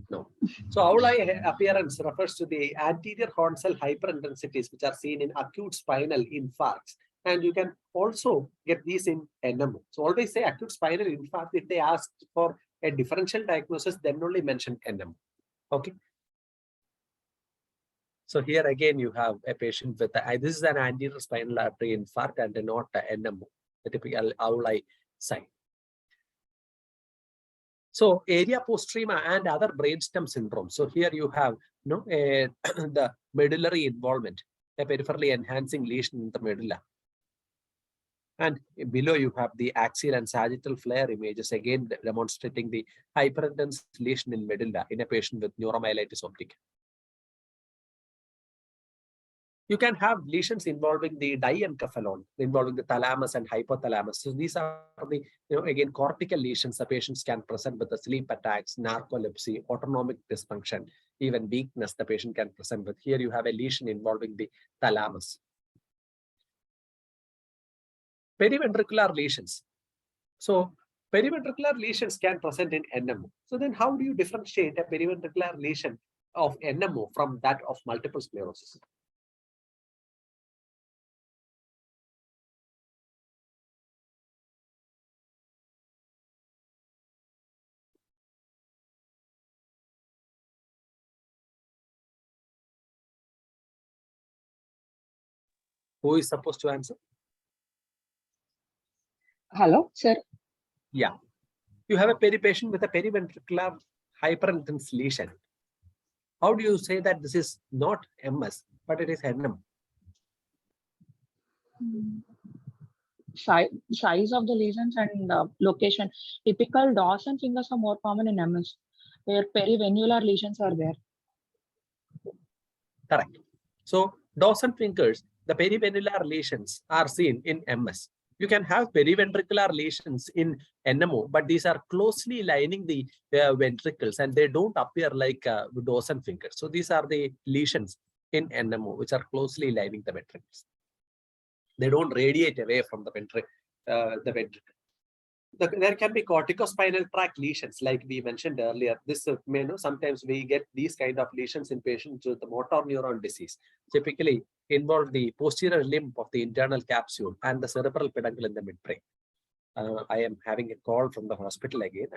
Speaker 1: No. So owl eye appearance refers to the anterior horn cell hyperintensities which are seen in acute spinal infarcts. And you can also get these in NMO. So always say acute spinal infarct. If they ask for a differential diagnosis, then only mention NMO. Okay. So here again, you have a patient with this is an anterior spinal artery infarct and not NMO, the typical owl eye sign. So area postrema and other brainstem syndrome. So here you have the medullary involvement, a peripherally enhancing lesion in the medulla. And below you have the axial and sagittal flare images, again demonstrating the hyperintense lesion in medulla in a patient with neuromyelitis optica. You can have lesions involving the diencephalon, involving the thalamus and hypothalamus. So these are the, again, cortical lesions the patients can present with the sleep attacks, narcolepsy, autonomic dysfunction, even weakness the patient can present with. Here you have a lesion involving the thalamus. Periventricular lesions. So periventricular lesions can present in NMO. So then how do you differentiate a periventricular lesion of NMO from that of multiple sclerosis? Who is supposed to answer?
Speaker 3: Hello, sir.
Speaker 1: Yeah. You have a patient with a periventricular hyperintense lesion. How do you say that this is not MS, but it is NM?
Speaker 3: size of the lesions and location. Typical Dawson fingers are more common in MS, where perivenular lesions are there.
Speaker 1: Correct. So Dawson fingers, the perivenular lesions are seen in MS. You can have periventricular lesions in NMO, but these are closely lining the ventricles and they don't appear like Dawson fingers. So these are the lesions in NMO, which are closely lining the ventricles. They don't radiate away from the ventricle. There can be corticospinal tract lesions, like we mentioned earlier. This, sometimes we get these kind of lesions in patients with the motor neuron disease. Typically involve the posterior limb of the internal capsule and the cerebral peduncle in the midbrain. I am having a call from the hospital again.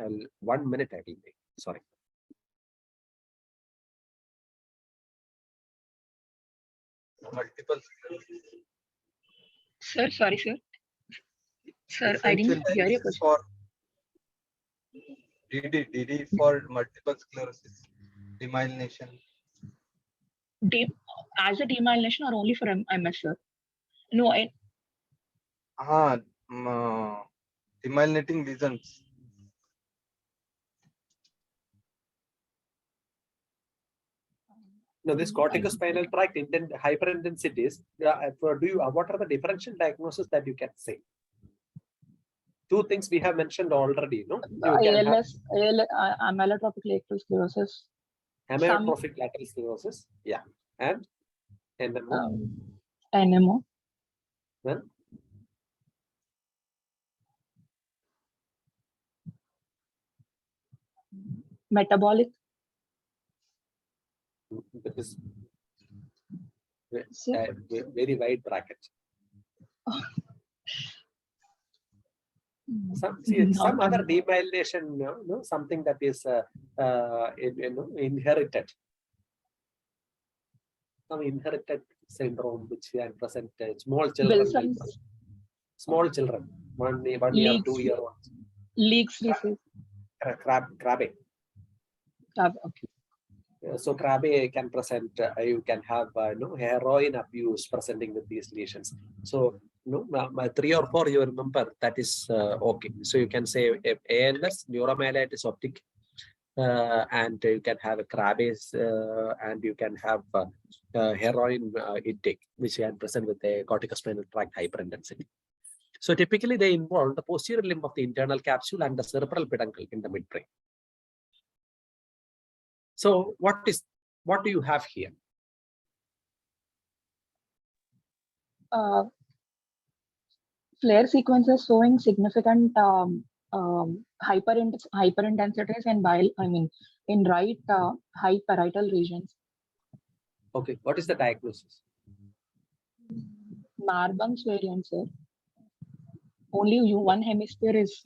Speaker 1: 1 minute I will wait. Sorry.
Speaker 7: Multiple.
Speaker 3: Sir, sorry, sir. Sir, I didn't hear your question.
Speaker 7: For DD for multiple sclerosis, demyelination.
Speaker 3: As a demyelination or only for MS, sir? No,
Speaker 7: Demyelinating lesions.
Speaker 1: No, this corticospinal tract hyperintensities. What are the differential diagnoses that you can say? Two things we have mentioned already. No,
Speaker 3: ALS, amyotrophic lateral sclerosis.
Speaker 1: Amyotrophic lateral sclerosis. Yeah, and NMO.
Speaker 3: NMO.
Speaker 1: Then
Speaker 3: Metabolic.
Speaker 1: That is very wide bracket. Some other demyelination, something that is inherited. Some inherited syndrome which can present small children. Small children, 1 year, 2 year olds.
Speaker 3: Leaks disease.
Speaker 1: Krabbe.
Speaker 3: Okay.
Speaker 1: So Krabbe can present, you can have heroin abuse presenting with these lesions. So 3 or 4 you remember, that is okay. So you can say ALS, neuromyelitis optic, and you can have a Krabbe's and you can have heroin intake, which can present with a corticospinal tract hyperintensity. So typically they involve the posterior limb of the internal capsule and the cerebral peduncle in the midbrain. So what do you have here?
Speaker 3: Flare sequences showing significant hyperintensities in right high parietal regions.
Speaker 1: Okay, what is the diagnosis?
Speaker 3: Marban's variant, sir. Only one hemisphere is.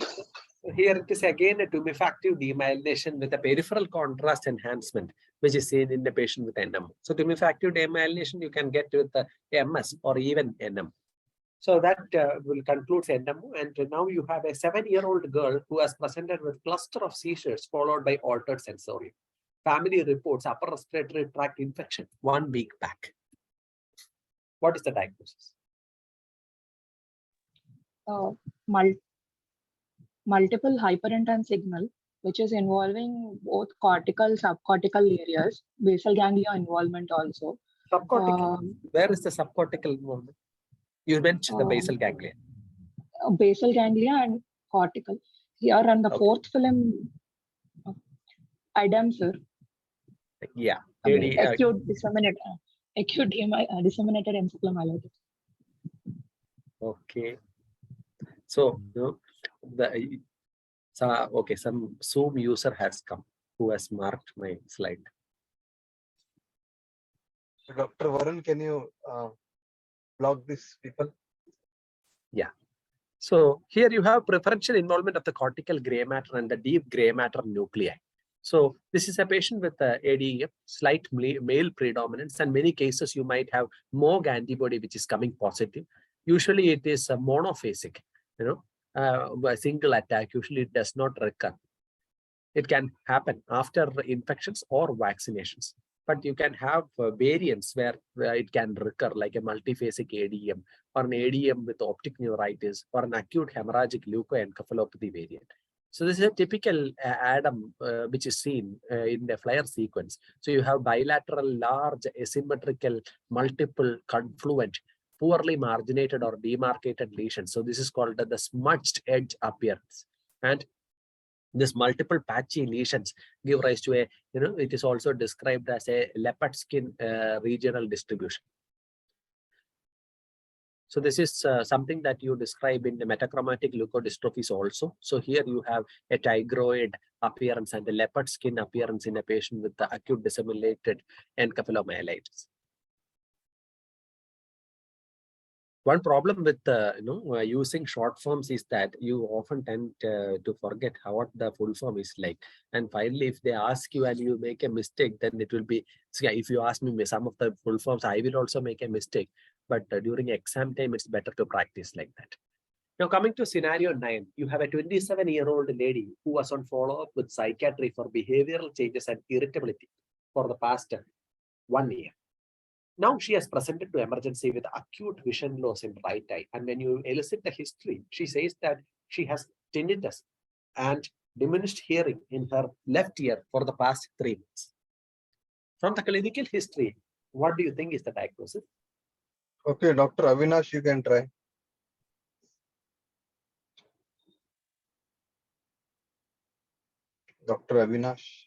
Speaker 1: Here it is again a tumefactive demyelination with a peripheral contrast enhancement, which is seen in the patient with NM. So tumefactive demyelination you can get with the MS or even NM. So that will conclude NM. And now you have a 7-year-old girl who has presented with cluster of seizures followed by altered sensorium. Family reports upper respiratory tract infection 1 week back. What is the diagnosis?
Speaker 3: Multiple hyperintense signal, which is involving both cortical, subcortical areas, basal ganglia involvement also.
Speaker 1: Subcortical. Where is the subcortical involvement? You mentioned the basal ganglia.
Speaker 3: Basal ganglia and cortical. Here on the fourth film, Adams, sir.
Speaker 1: Yeah.
Speaker 3: Acute disseminated encephalomyelitis.
Speaker 1: Okay. So, okay, some Zoom user has come who has marked my slide.
Speaker 7: Dr. Varun, can you block these people?
Speaker 1: Yeah. So here you have preferential involvement of the cortical gray matter and the deep gray matter nuclei. So this is a patient with ADEF, slight male predominance, and many cases you might have MOG antibody which is coming positive. Usually it is monophasic, a single attack. Usually it does not recur. It can happen after infections or vaccinations. but you can have variants where it can recur, like a multiphasic ADM or an ADM with optic neuritis or an acute hemorrhagic leukoencephalopathy variant. So this is a typical ADAM which is seen in the FLAIR sequence. So you have bilateral, large, asymmetrical, multiple, confluent, poorly marginated or demarcated lesions. So this is called the smudged edge appearance. And this multiple patchy lesions give rise to a, it is also described as a leopard skin regional distribution. So this is something that you describe in the metachromatic leukodystrophies also. So here you have a tigroid appearance and a leopard skin appearance in a patient with the acute disseminated encephalomyelitis. One problem with using short forms is that you often tend to forget what the full form is like. And finally, if they ask you and you make a mistake, then it will be, so yeah, if you ask me some of the full forms, I will also make a mistake. But during exam time, it's better to practice like that. Now, coming to scenario 9, you have a 27-year-old lady who was on follow-up with psychiatry for behavioral changes and irritability for the past 1 year. Now she has presented to emergency with acute vision loss in right eye. And when you elicit the history, she says that she has tinnitus and diminished hearing in her left ear for the past 3 months. From the clinical history, what do you think is the diagnosis?
Speaker 7: Okay, Dr. Avinash, you can try. Dr. Avinash.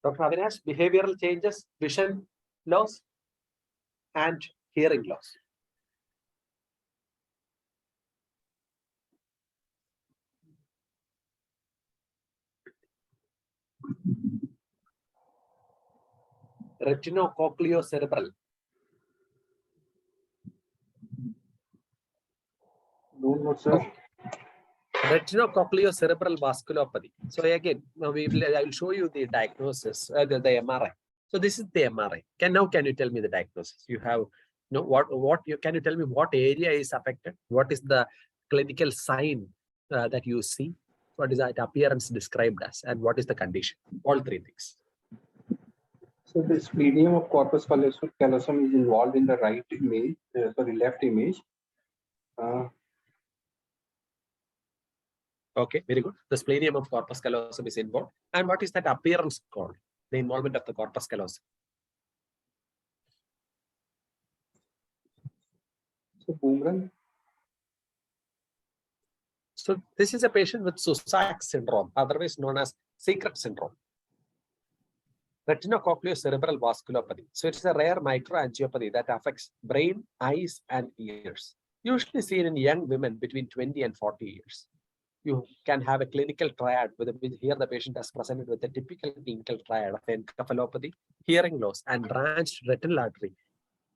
Speaker 1: Dr. Avinash, behavioral changes, vision loss, and hearing loss. Retinocochleocerebral.
Speaker 5: No, sir.
Speaker 1: Retinocochleocerebral vasculopathy. So again, I will show you the diagnosis, the MRI. So this is the MRI. Now can you tell me the diagnosis? You have, can you tell me what area is affected? What is the clinical sign that you see? What is that appearance described as? And what is the condition? All 3 things.
Speaker 5: So the splenium of corpus callosum is involved in the right image, left image.
Speaker 1: Okay, very good. The splenium of corpus callosum is involved. And what is that appearance called? The involvement of the corpus callosum.
Speaker 5: So boomerang.
Speaker 1: So this is a patient with Sussac syndrome, otherwise known as secret syndrome. Retinocochleocerebral vasculopathy. So it's a rare microangiopathy that affects brain, eyes, and ears. Usually seen in young women between 20 and 40 years. You can have a clinical triad here the patient has presented with a typical clinical triad of encephalopathy, hearing loss, and branched retinal artery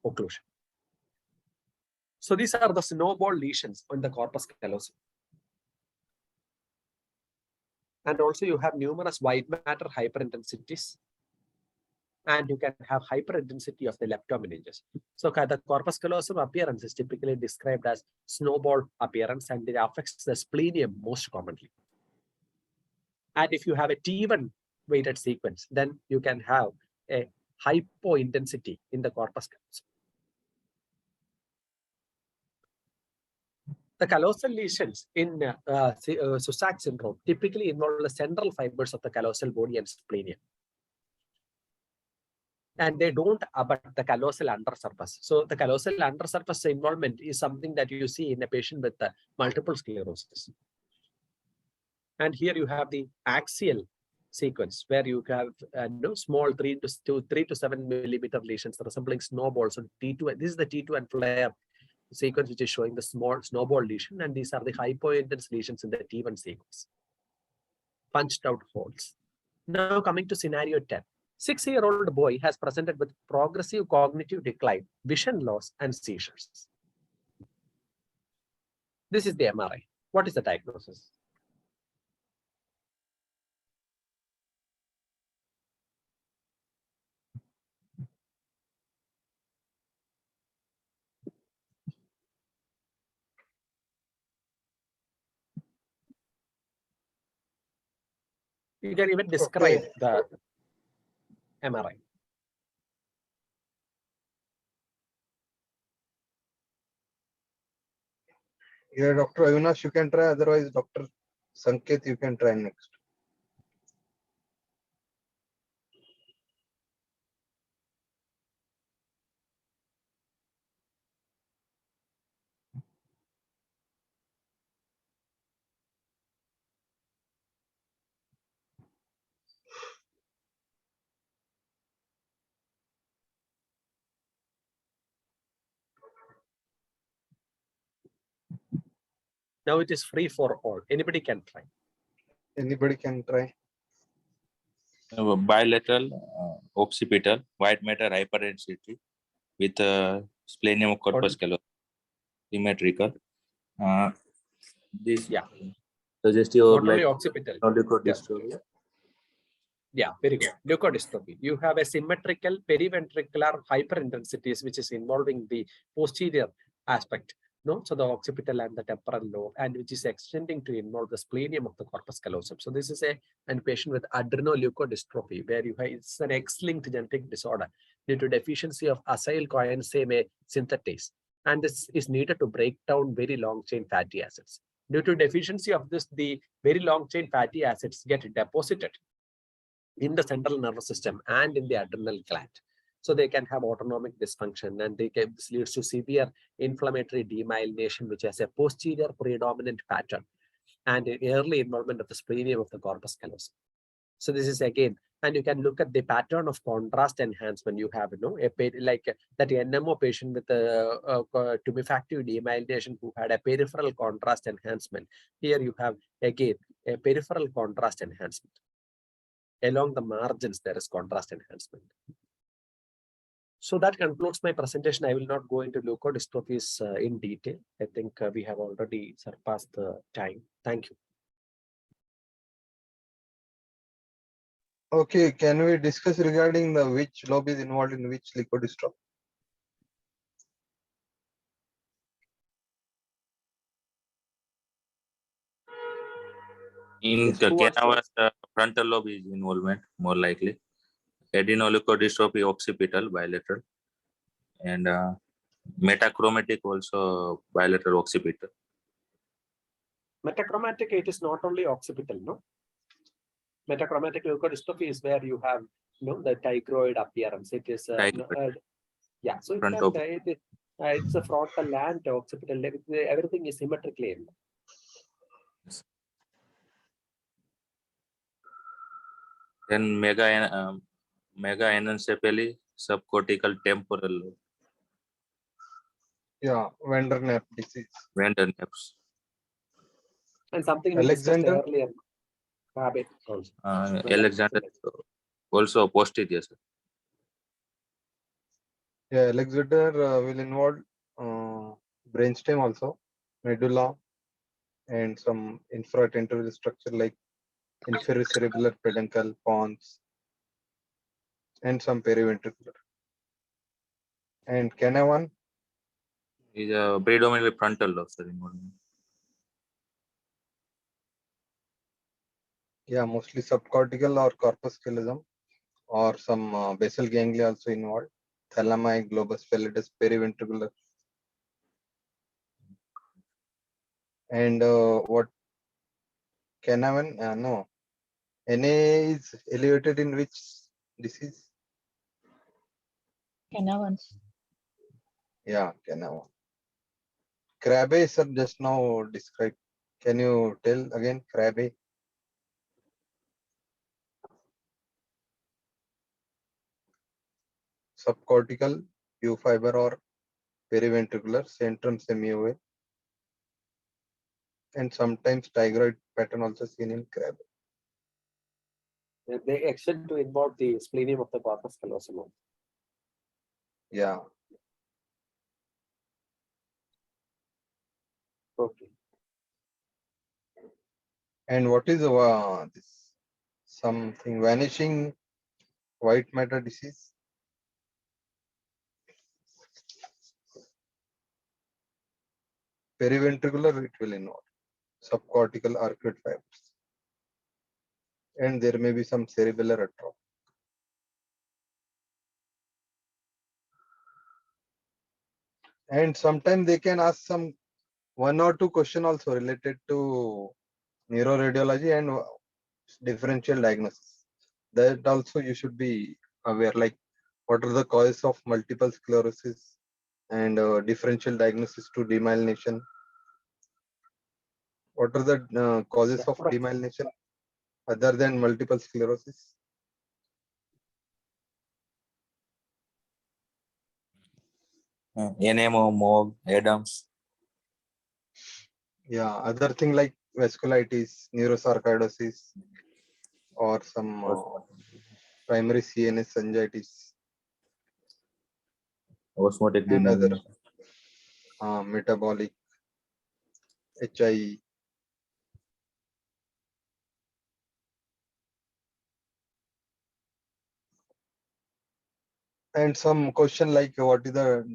Speaker 1: occlusion. So these are the snowball lesions on the corpus callosum. And also you have numerous white matter hyperintensities. And you can have hyperintensity of the leptomeninges. So the corpus callosum appearance is typically described as snowball appearance, and it affects the splenium most commonly. And if you have a T1 weighted sequence, then you can have a hypointensity in the corpus callosum. The callosal lesions in Sussac syndrome typically involve the central fibers of the callosal body and splenium. And they don't abut the callosal undersurface. So the callosal undersurface involvement is something that you see in a patient with multiple sclerosis. And here you have the axial sequence where you have small 3 to 7 millimeter lesions resembling snowballs on T2. This is the T2 and flare sequence, which is showing the small snowball lesion. And these are the hypointense lesions in the T1 sequence. Punched out holes. Now coming to scenario 10. 6-year-old boy has presented with progressive cognitive decline, vision loss, and seizures. This is the MRI. What is the diagnosis? You can even describe the MRI.
Speaker 7: Yeah, Dr. Avinash, you can try. Otherwise, Dr. Sanket, you can try next.
Speaker 1: Now it is free for all. Anybody can try.
Speaker 7: Anybody can try.
Speaker 6: Bilateral occipital white matter hyperintensity with splenium corpus callosum symmetrical. This suggestive
Speaker 1: Not
Speaker 6: of
Speaker 1: only
Speaker 6: like
Speaker 1: occipital.
Speaker 6: leukodystrophy.
Speaker 1: Yeah, very good. Leukodystrophy. You have a symmetrical periventricular hyperintensities, which is involving the posterior aspect. No, so the occipital and the temporal lobe, and which is extending to involve the splenium of the corpus callosum. So this is a patient with adrenoleukodystrophy, where you have it's an X-linked genetic disorder due to deficiency of acetylcholine synthetase, and this is needed to break down very long chain fatty acids. Due to deficiency of this, the very long chain fatty acids get deposited in the central nervous system and in the adrenal gland. So they can have autonomic dysfunction, and this leads to severe inflammatory demyelination, which has a posterior predominant pattern and an early involvement of the splenium of the corpus callosum. So this is again, and you can look at the pattern of contrast enhancement. You have, like that NMO patient with a tumefactive demyelination who had a peripheral contrast enhancement. Here you have again a peripheral contrast enhancement. Along the margins, there is contrast enhancement. So that concludes my presentation. I will not go into leukodystrophies in detail. I think we have already surpassed the time. Thank you.
Speaker 7: Okay, can we discuss regarding the which lobe is involved in which leukodystrophy?
Speaker 6: In the frontal lobe is involvement more likely. Adrenoleukodystrophy occipital bilateral, and metachromatic also bilateral occipital.
Speaker 1: Metachromatic, it is not only occipital, no? Metachromatic leukodystrophy is where you have, the tigroid appearance. It is, yeah. So it's a frontal and occipital. Everything is symmetrically in.
Speaker 6: Then mega anencephaly subcortical temporal lobe.
Speaker 7: Yeah, Vandernepp disease.
Speaker 6: Vandernepp's.
Speaker 1: And something we discussed earlier.
Speaker 6: Alexander also posterior.
Speaker 7: Yeah, Alexander will involve brainstem also, medulla, and some infratemporal structure like inferior cerebellar peduncle, pons, and some periventricular. And Canavan
Speaker 6: is a predominantly frontal lobe, sir.
Speaker 7: Yeah, mostly subcortical or corpus callosum, or some basal ganglia also involved. Thalami, globus pallidus, periventricular. And what Canavan? No. NA is elevated in which disease?
Speaker 3: Canavan's.
Speaker 7: Yeah, Canavan. Krabbe, sir, just now described. Can you tell again, Krabbe? Subcortical, U fiber or periventricular, centrum semi-ovale, and sometimes tigroid pattern also seen in Krabbe.
Speaker 1: They extend to involve the splenium of the corpus callosum.
Speaker 7: Yeah.
Speaker 1: Okay.
Speaker 7: And what is this something vanishing white matter disease? Periventricular, it will involve subcortical arcuate fibers. and there may be some cerebellar atrophy. And sometimes they can ask some 1 or 2 question also related to neuroradiology and differential diagnosis. That also you should be aware, like what are the causes of multiple sclerosis and differential diagnosis to demyelination. What are the causes of demyelination other than multiple sclerosis?
Speaker 6: NMO, MOG, Adams.
Speaker 7: Yeah, other thing like vasculitis, neurosarcoidosis, or some primary CNS angiitis,
Speaker 6: Osmotic
Speaker 7: and other
Speaker 6: demyelination.
Speaker 7: metabolic, HIE. And some question like what is the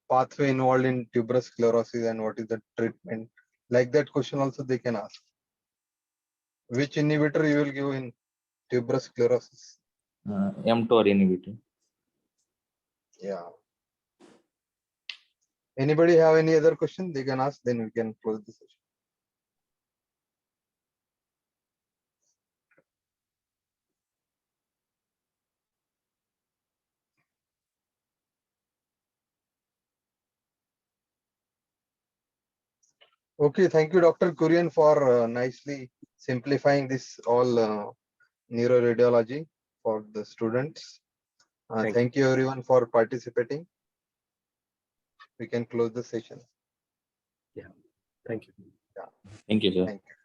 Speaker 7: pathway involved in tuberous sclerosis and what is the treatment? Like that question also they can ask. Which inhibitor you will give in tuberous sclerosis?
Speaker 6: mTOR inhibitor.
Speaker 7: Yeah. Anybody have any other question they can ask, then we can close the session. Okay, thank you, Dr. Kurian, for nicely simplifying this all neuroradiology for the students. Thank you everyone for participating. We can close the session.
Speaker 1: Yeah, thank you.
Speaker 7: Yeah.
Speaker 6: Thank you, sir.
Speaker 7: Thank you.